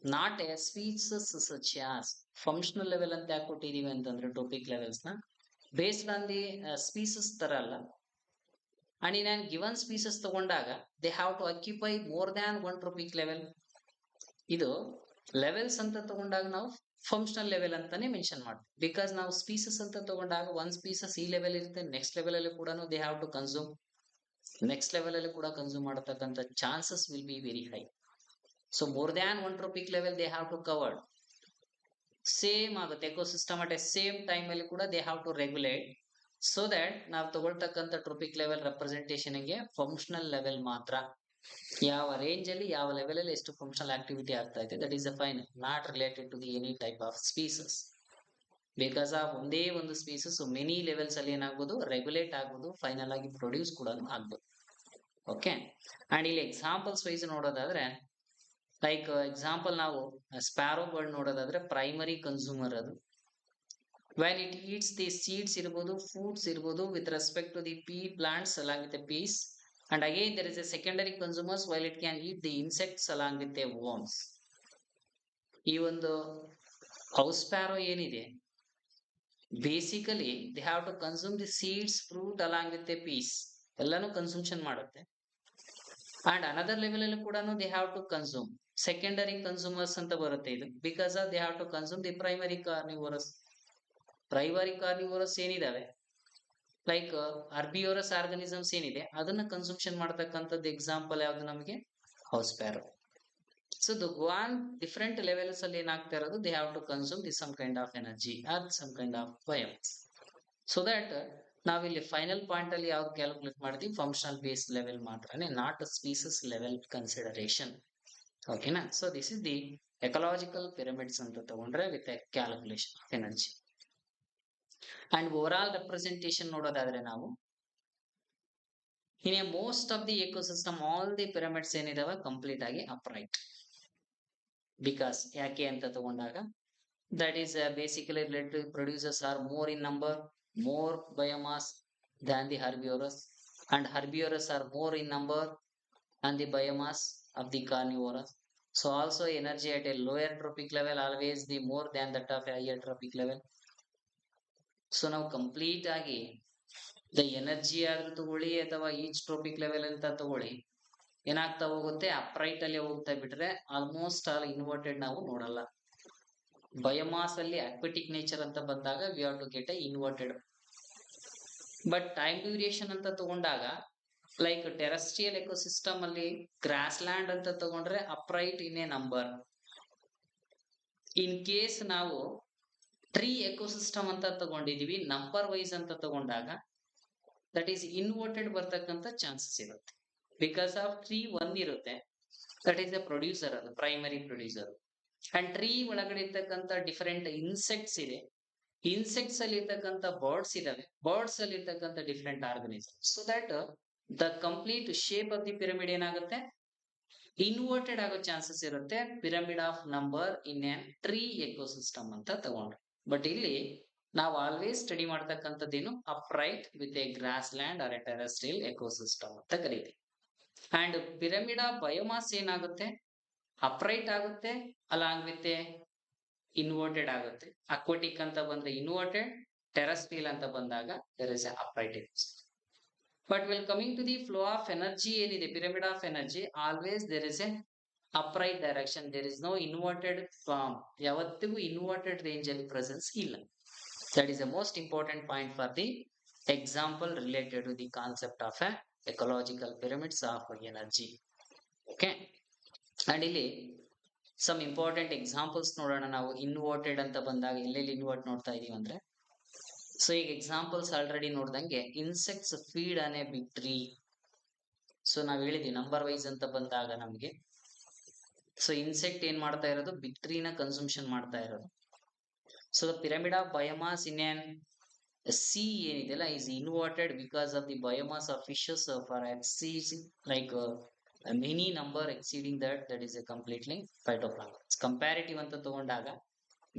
not A species such as. Functional level ಅಂತ ಯಾಕೆ ಕೊಟ್ಟಿದೀವಿ ಅಂತಂದ್ರೆ ಟ್ರೋಪಿಕ್ ಲೆವೆಲ್ಸ್ ನ ಬೇಸ್ಡ್ ಆನ್ ದಿ ಸ್ಪೀಸಸ್ ತರ ಅಲ್ಲ. And in an given species ತಗೊಂಡಾಗ they have to occupy more than one trophic level. ಇದು ಲೆವೆಲ್ಸ್ ಅಂತ ತಗೊಂಡಾಗ ನಾವು ಫಂಕ್ಷನಲ್ ಲೆವೆಲ್ ಅಂತಾನೆ ಮೆನ್ಷನ್ ಮಾಡ್ತೀವಿ. ಬಿಕಾಸ್ ನಾವು ಸ್ಪೀಸಸ್ ಅಂತ ತಗೊಂಡಾಗ ಒಂದ್ ಸ್ಪೀಸಸ್ ಈ ಲೆವೆಲ್ ಇರುತ್ತೆ, ನೆಕ್ಸ್ಟ್ ಲೆವೆಲ್ ಅಲ್ಲಿ ಕೂಡ they have to consume, next level ಅಲ್ಲಿ ಕೂಡ ಕನ್ಸ್ಯೂಮ್ ಮಾಡತಕ್ಕಂಥ chances will be very high. So more than one trophic level they have to covered. Same ಆಗುತ್ತೆ ecosystem at a same time ಅಲ್ಲಿ ಕೂಡ they have to regulate, so that ನಾವು ತಗೊಳ್ತಕ್ಕಂಥ ಟ್ರೋಪಿಕ್ ಲೆವೆಲ್ ರೆಪ್ರೆಸೆಂಟೇಷನ್ ಗೆ ಫಂಕ್ಷನಲ್ ಲೆವೆಲ್ ಮಾತ್ರ, ಯಾವ ರೇಂಜ್ ಅಲ್ಲಿ ಯಾವ ಲೆವೆಲ್ ಅಲ್ಲಿ ಎಷ್ಟು ಫಂಕ್ಷನಲ್ ಆಕ್ಟಿವಿಟಿ ಆಗ್ತಾ ಇದೆ that is a final, not related to the any type of species. Because of ಒಂದೇ ಒಂದು ಸ್ಪೀಸಸ್ ಮೆನಿ ಲೆವೆಲ್ಸ್ ಅಲ್ಲಿ ಏನಾಗ್ಬೋದು, ರೆಗ್ಯುಲೇಟ್ ಆಗ್ಬೋದು, ಫೈನಲ್ ಆಗಿ ಪ್ರೊಡ್ಯೂಸ್ ಕೂಡ ಆಗ್ಬೋದು. ಓಕೆ. ಅಂಡ್ ಇಲ್ಲಿ ಎಕ್ಸಾಂಪಲ್ಸ್ ವೈಸ್ ನೋಡೋದಾದ್ರೆ ಲೈಕ್ ಎಕ್ಸಾಂಪಲ್ ನಾವು ಸ್ಪ್ಯಾರೋ ಬರ್ಡ್ ನೋಡೋದಾದ್ರೆ ಪ್ರೈಮರಿ ಕನ್ಸ್ಯೂಮರ್ ಅದು. when it eats the seeds irbodu, foods irbodu with respect to the pea plants along with the peas, and again there is a secondary consumers while it can eat the insects along with the worms. ಈ ಒಂದು ಹೌಸ್ ಸ್ಪ್ಯಾರೋ ಏನಿದೆ basically they have to consume the seeds, fruit along with the peas, ಎಲ್ಲಾನು ಕನ್ಸಂಪ್ಷನ್ ಮಾಡುತ್ತೆ. ಅಂಡ್ ಅನದರ್ ಲೆವೆಲ್ ಅಲ್ಲಿ ಕೂಡ they have to consume secondary consumers ಅಂತ ಬರುತ್ತೆ ಇದು, because of they have to consume the primary carnivorous. Primary carnivorous ಏನಿದಾವೆ ಲೈಕ್ ಅರ್ಬಿಯೋರಸ್ ಆರ್ಗನಿಸಮ್ಸ್ ಏನಿದೆ ಅದನ್ನ ಕನ್ಸಂಪ್ಷನ್ ಮಾಡತಕ್ಕಂಥದ್ದು ಎಕ್ಸಾಂಪಲ್ ಯಾವ್ದು ನಮಗೆ, house sparrow. So the gone different levels ಅಲ್ಲಿ ಏನಾಗ್ತಾ ಇರೋದು they have to consume the some kind of energy or some kind of biomass. So that ನಾವಿಲ್ಲಿ ಫೈನಲ್ ಪಾಯಿಂಟ್ ಅಲ್ಲಿ ಯಾವ್ದು ಕ್ಯಾಲ್ಕುಲೇಟ್ ಮಾಡ್ತೀವಿ, ಫಂಕ್ಷನಲ್ ಬೇಸ್ ಲೆವೆಲ್ ಮಾತ್ರನೇ, ನಾಟ್ ಸ್ಪೀಸಸ್ ಲೆವೆಲ್ ಕನ್ಸಿಡರೇಷನ್. ಓಕೆನಾ. So this is the ecological pyramids ಅಂತ ತಗೊಂಡ್ರೆ with a calculation of energy. And over all representation ನೋಡೋದಾದ್ರೆ ನಾವು in a most of the ecosystem all the pyramids ಏನಿದಾವೆ ಕಂಪ್ಲೀಟ್ ಆಗಿ ಅಪ್ರೈಟ್. ಬಿಕಾಸ್ ಯಾಕೆ ಅಂತ ತಗೊಂಡಾಗ that is basically related producers R more in number, more biomass than the herbivorous, and herbivorous are more in number than the biomass of the carnivorous. So also energy at a lower trophic level always the more than that of a higher trophic level. So ನಾವು ಕಂಪ್ಲೀಟ್ ಆಗಿ ದ ಎನರ್ಜಿ ಆದ್ರೂ ತಗೊಳ್ಳಿ ಅಥವಾ ಈಚ್ ಟ್ರೋಪಿಕ್ ಲೆವೆಲ್ ಅಂತ ತಗೊಳ್ಳಿ ಏನಾಗ್ತಾ ಹೋಗುತ್ತೆ, ಅಪ್ರೈಟ್ ಅಲ್ಲಿ ಹೋಗ್ತಾ ಬಿಟ್ರೆ ಆಲ್ಮೋಸ್ಟ್ ಆಲ್ ಇನ್ವರ್ಟೆಡ್ ನಾವು ನೋಡಲ್ಲ. ಬಯೋಮಾಸ್ ಅಲ್ಲಿ ಅಕ್ವೆಟಿಕ್ ನೇಚರ್ ಅಂತ ಬಂದಾಗ we have to get a inverted. But time duration ಅಂತ ತಗೊಂಡಾಗ ಲೈಕ್ ಟೆರೆಸ್ಟ್ರಿಯಲ್ ಎಕೋಸಿಸ್ಟಮ್ ಅಲ್ಲಿ ಗ್ರಾಸ್ ಲ್ಯಾಂಡ್ ಅಂತ ತಗೊಂಡ್ರೆ upright in a number. In case ನಾವು ಟ್ರೀ ಎಕೋಸಿಸ್ಟಮ್ ಅಂತ ತಗೊಂಡಿದೀವಿ ನಂಬರ್ ವೈಸ್ ಅಂತ ತಗೊಂಡಾಗ ದಟ್ ಈಸ್ ಇನ್ವರ್ಟೆಡ್ ಬರ್ತಕ್ಕಂಥ ಚಾನ್ಸಸ್ ಇರುತ್ತೆ. ಬಿಕಾಸ್ ಆಫ್ ಟ್ರೀ ಒಂದಿರುತ್ತೆ, ದಟ್ ಈಸ್ ದ ಪ್ರೊಡ್ಯೂಸರ್, ಅದು ಪ್ರೈಮರಿ ಪ್ರೊಡ್ಯೂಸರ್. ಅಂಡ್ ಟ್ರೀ ಒಳಗಡೆ ಇರ್ತಕ್ಕಂಥ ಡಿಫರೆಂಟ್ ಇನ್ಸೆಕ್ಟ್ಸ್ ಇದೆ, ಇನ್ಸೆಕ್ಟ್ಸ್ ಅಲ್ಲಿ ಇರ್ತಕ್ಕಂಥ ಬರ್ಡ್ಸ್ ಇದಾವೆ, ಬರ್ಡ್ಸ್ ಅಲ್ಲಿ ಇರ್ತಕ್ಕಂಥ different organism. So that the complete shape of the pyramid ಏನಾಗುತ್ತೆ, ಇನ್ವರ್ಟೆಡ್ ಆಗೋ ಚಾನ್ಸಸ್ ಇರುತ್ತೆ. Pyramid of number in an tree ecosystem ಅಂತ ತಗೊಂಡ್ರೆ. ಬಟ್ ಇಲ್ಲಿ ನಾವು ಆಲ್ವೇಸ್ ಸ್ಟಡಿ ಮಾಡ್ತಕ್ಕಂಥದ್ದೇನು, upright with a grassland or a terrestrial ecosystem ಅಂತ ಕರೀತೀವಿ. ಅಂಡ್ ಪಿರಮಿಡ್ ಆಫ್ ಬಯೋಮಾಸ್ ಏನಾಗುತ್ತೆ, ಅಪ್ರೈಟ್ ಆಗುತ್ತೆ, ಅಲಾಂಗ್ ವಿತ್ ಎ ಇನ್ವರ್ಟೆಡ್ ಆಗುತ್ತೆ. ಅಕ್ವಾಟಿಕ್ ಅಂತ ಬಂದ್ರೆ ಇನ್ವರ್ಟೆಡ್, ಟೆರೆಸ್ಟ್ರಿಯಲ್ ಅಂತ ಬಂದಾಗ there is a upright ecosystem. But well coming to the flow of energy ಏನಿದೆ, pyramid of energy always there is a upright direction, there is no inverted form. ಯಾವತ್ತಿಗೂ ಇನ್ವರ್ಟೆಡ್ ರೇಂಜ್ ಅಲ್ಲಿ ಪ್ರೆಸೆನ್ಸ್ ಇಲ್ಲ. That is the most important point for the example related to the concept of a ecological pyramids of energy. Okay, and ಇಲ್ಲಿ ಸಮ್ ಇಂಪಾರ್ಟೆಂಟ್ ಎಕ್ಸಾಂಪಲ್ಸ್ ನೋಡೋಣ ನಾವು. ಇನ್ವರ್ಟೆಡ್ ಅಂತ ಬಂದಾಗ ಎಲ್ಲೆಲ್ಲಿ ಇನ್ವರ್ಟ್ ನೋಡ್ತಾ ಇದೀವಿ ಅಂದ್ರೆ, ಸೊ ಈಗ ಎಕ್ಸಾಂಪಲ್ಸ್ ಆಲ್ರೆಡಿ ನೋಡ್ದಂಗೆ insects feed on a big tree. So ನಾವ್ ಹೇಳಿದ್ವಿ ನಂಬರ್ ವೈಸ್ ಅಂತ ಬಂದಾಗ ನಮ್ಗೆ, ಸೊ ಇನ್ಸೆಕ್ಟ್ ಏನ್ ಮಾಡ್ತಾ ಇರೋದು, ಬಿಗ್ ಟ್ರೀನ ಕನ್ಸಂಪ್ಷನ್ ಮಾಡ್ತಾ ಇರೋದು. So the pyramid of biomass in an sea ಏನಿದೆಲ್ಲ is inverted because of the biomass of fishes far exceeding like many number exceeding that is a completely phytoplanktons. Comparative ಅಂತ ತಗೊಂಡಾಗ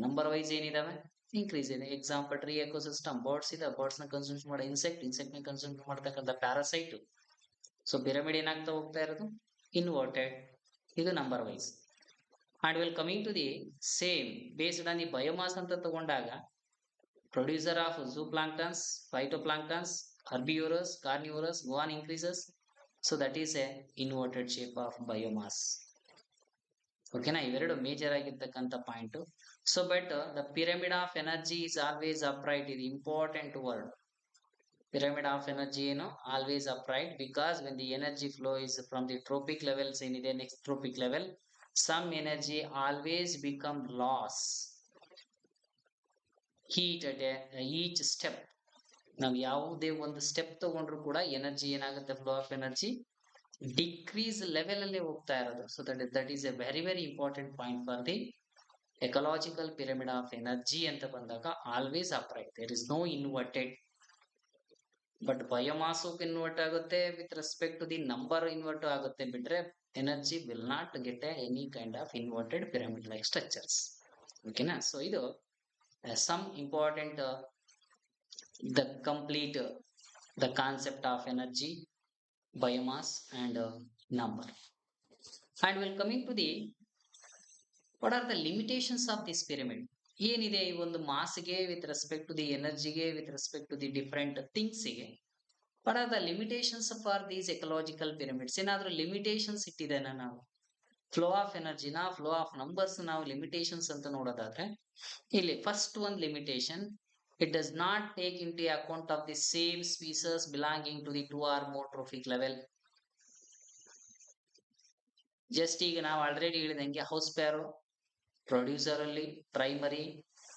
ನಂಬರ್ ವೈಸ್ ಏನಿದಾವೆ ಇನ್ಕ್ರೀಸ್ ಇದೆ. ಎಕ್ಸಾಂಪಲ್ ಟ್ರೀ ಎಕೋಸಿಸ್ಟಮ್, ಬರ್ಡ್ಸ್ ಇದೆ, ಬರ್ಡ್ಸ್ ನ ಕನ್ಸೂಮ್ ಮಾಡೋ ಇನ್ಸೆಕ್ಟ್ ನ ಕನ್ಸೂಮ್ ಮಾಡ್ತಕ್ಕಂಥ ಪ್ಯಾರಾಸೈಟ್. ಸೊ ಪಿರಮಿಡ್ ಏನಾಗ್ತಾ ಹೋಗ್ತಾ ಇರೋದು, ಇನ್ವರ್ಟೆಡ್. ಇದು number wise. And well coming to the same based on the biomass ಅಂತ ತಗೊಂಡಾಗ producer of zooplankton, phytoplankton, herbivorous, carnivorous, go on increases. So that is a inverted shape of biomass. ಓಕೆನಾ, ಇವೆರಡು ಮೇಜರ್ ಆಗಿರ್ತಕ್ಕಂಥ point. So but the pyramid of energy is always upright. ಇದು important word. Pyramid of energy ಏನು, always upright, because when the energy flow is from the trophic levels ಏನಿದೆ, next trophic level, some energy always become loss heat at each step. ನಾವು ಯಾವುದೇ ಒಂದು ಸ್ಟೆಪ್ ತಗೊಂಡ್ರು ಕೂಡ ಎನರ್ಜಿ ಏನಾಗುತ್ತೆ, flow of energy decrease level ಅಲ್ಲಿ ಹೋಗ್ತಾ ಇರೋದು. So that is a very very important point for the ecological pyramid of energy ಅಂತ ಬಂದಾಗ always upright, there is no inverted. But biomass invert ಆಗುತ್ತೆ with respect to the number invert ಆಗುತ್ತೆ, ಬಿಟ್ರೆ energy will not get any kind of inverted pyramid like structures. ಓಕೆನಾ, ಸೊ ಇದು some important the complete the concept of energy, biomass and number. And we'll coming to the what are the limitations of this pyramid. ಏನಿದೆ ಈ ಒಂದು ಮಾಸ್ಗೆ ವಿತ್ ರೆಸ್ಪೆಕ್ಟ್ ಟು ದಿ ಎನರ್ಜಿಗೆ with respect to the different ಥಿಂಗ್ಸ್ಗೆ, what are the limitations for these ecological pyramids? ಏನಾದ್ರೂ ಲಿಮಿಟೇಷನ್ಸ್ ಇಟ್ಟಿದ್ದೇನೆ ನಾವು ಫ್ಲೋ ಆಫ್ ಎನರ್ಜಿನ, ಫ್ಲೋ ಆಫ್ ನಂಬರ್ಸ್ ನಾವು ಲಿಮಿಟೇಷನ್ಸ್ ಅಂತ ನೋಡೋದಾದ್ರೆ, ಇಲ್ಲಿ ಫಸ್ಟ್ ಒಂದು limitation, it does not take in to account of the same species belonging to the 2 or more trophic level. Just ಈಗ ನಾವು ಆಲ್ರೆಡಿ ಹೇಳಿದಂಗೆ ಹೌಸ್ ಪ್ಯಾರೋ ಪ್ರೊಡ್ಯೂಸರ್ ಅಲ್ಲಿ ಪ್ರೈಮರಿ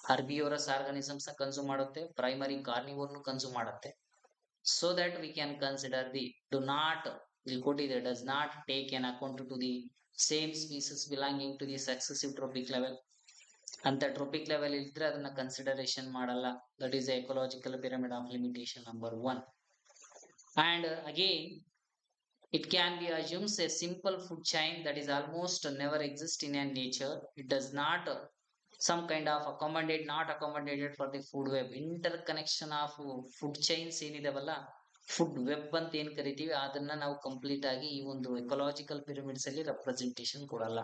ಹರ್ಬಿಯೋರಸ್ ಆರ್ಗಾನಿಸಮ್ಸ್ ನ ಕನ್ಸ್ಯೂಮ್ ಮಾಡುತ್ತೆ, ಪ್ರೈಮರಿ ಕಾರ್ನಿವೋರ್ ಕನ್ಸ್ಯೂಮ್ ಮಾಡುತ್ತೆ. So that we can consider the do not, ಇಲ್ಲಿ ಕೊಟ್ಟಿದೆ, does not take in account to the same species belonging to the successive trophic level. ಅಂತ ಟ್ರೋಪಿಕ್ ಲೆವೆಲ್ ಇದ್ರೆ ಅದನ್ನ ಕನ್ಸಿಡರೇಷನ್ ಮಾಡಲ್ಲ. That is ecological pyramid of limitation number 1. And again it can be assumes a simple food chain that is almost never exist in a nature. It does not some kind of accommodate, not accommodated for the food web. Interconnection of food chains ಏನಿದಾವಲ್ಲ, ಫುಡ್ ವೆಬ್ ಅಂತ ಏನ್ ಕರಿತೀವಿ, ಅದನ್ನ ನಾವು ಕಂಪ್ಲೀಟ್ ಆಗಿ ಈ ಒಂದು ಎಕಲಾಜಿಕಲ್ ಪಿರಮಿಡ್ಸ್ ಅಲ್ಲಿ ರೆಪ್ರೆಸೆಂಟೇಷನ್ ಕೊಡಲ್ಲ.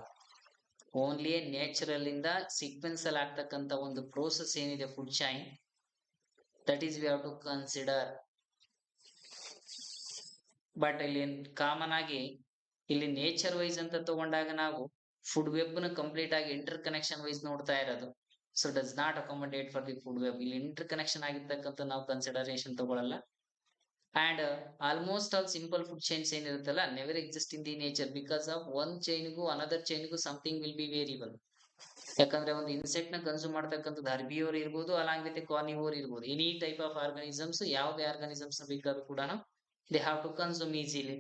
ಓನ್ಲಿ ನೇಚರಲ್ ಇಂದ ಸೀಕ್ವೆನ್ಸ್ ಅಲ್ಲಿ ಆಗ್ತಕ್ಕಂತ ಒಂದು ಪ್ರೋಸೆಸ್ ಏನಿದೆ food chain, that is we have to consider. But ಇಲ್ಲಿ ಕಾಮನ್ ಆಗಿ ಇಲ್ಲಿ ನೇಚರ್ ವೈಸ್ ಅಂತ ತಗೊಂಡಾಗ ನಾವು ಫುಡ್ ವೆಬ್ ನ ಕಂಪ್ಲೀಟ್ ಆಗಿ ಇಂಟರ್ ಕನೆಕ್ಷನ್ ವೈಸ್ ನೋಡ್ತಾ ಇರೋದು. So does not accommodate for the food web. ಇಲ್ಲಿ ಇಂಟರ್ ಕನೆಕ್ಷನ್ ಆಗಿರ್ತಕ್ಕಂಥ ನಾವು ಕನ್ಸಿಡರೇಷನ್ ತಗೊಳ್ಳಲ್ಲ. And almost all simple food chains ಏನಿರುತ್ತಲ್ಲ never exist in the nature because of one chain ಗೂ another chain ಗೂ something will be variable. ಯಾಕಂದ್ರೆ ಒಂದು ಇನ್ಸೆಕ್ಟ್ ನ ಕನ್ಸ್ಯೂಮ್ ಮಾಡ್ತಕ್ಕಂಥದ್ದು ಹರ್ಬಿಯೋರ್ ಇರ್ಬೋದು ಅಲಾಂಗ್ ವಿತ್ ಕಾರ್ನಿವೋರ್ ಇರ್ಬೋದು ಎನಿ ಟೈಪ್ ಆಫ್ ಆರ್ಗಾನಿಸಮ್ಸ್ ಯಾವುದೇ ಆರ್ಗಾನಿಸಮ್ಸ್ ಬೇಕಾದ್ರೂ ಕೂಡ they have to consume easily.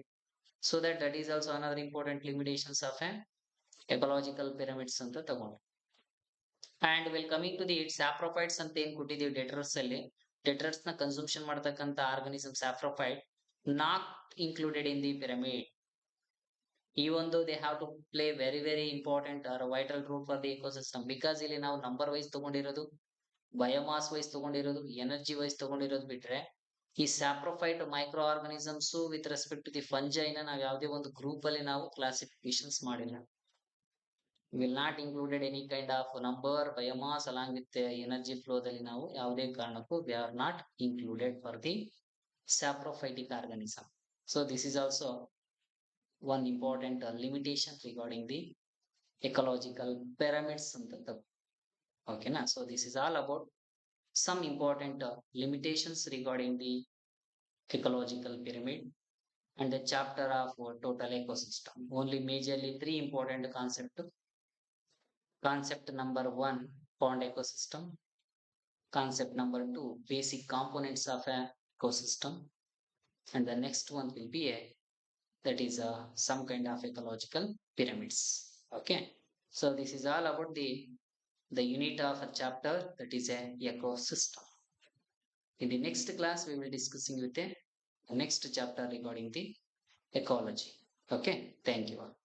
So that is also another important limitations of a ecological pyramids ಅಂತ ತಗೊಂಡು. And well coming to the saprophytes ಅಂತ ಏನ್ ಕೊಟ್ಟಿದೀವಿ ಡೆಟ್ರಸ್ ಅಲ್ಲಿ, ಡೆಟ್ರಸ್ ನ ಕನ್ಸೂಮ್ಷನ್ ಮಾಡ್ತಕ್ಕಂಥ organism saprophyte not included in the pyramid. even though they have to play very very important or a vital role for the ecosystem because ಇಲ್ಲಿ ನಾವು ನಂಬರ್ ವೈಸ್ ತಗೊಂಡಿರೋದು, ಬಯೋಮಾಸ್ ವೈಸ್ ತಗೊಂಡಿರೋದು, ಎನರ್ಜಿ ವೈಸ್ ತಗೊಂಡಿರೋದು ಬಿಟ್ರೆ ಈ saprophyte microorganisms with respect to the ಫಂಜೈನ ನಾವು ಯಾವುದೇ ಒಂದು ಗ್ರೂಪ್ ಅಲ್ಲಿ ನಾವು ಕ್ಲಾಸಿಫಿಕೇಶನ್ಸ್ ಮಾಡಿಲ್ಲ. Will not included any kind of number biomass along with energy ಫ್ಲೋದಲ್ಲಿ ನಾವು ಯಾವುದೇ ಕಾರಣಕ್ಕೂ they are not included for the saprophytic organism. So this is also one important limitation regarding the ecological pyramids ಅಂತ. Okay na, so this is all about some important limitations regarding the ecological pyramid and the chapter of total ecosystem. Only majorly three important concept number one, pond ecosystem; concept number two, basic components of a ecosystem; and the next one will be a that is some kind of ecological pyramids. Okay, so this is all about the unit of a chapter that is an ecosystem. In the next class we will discussing with the next chapter regarding the ecology. Okay, thank you all.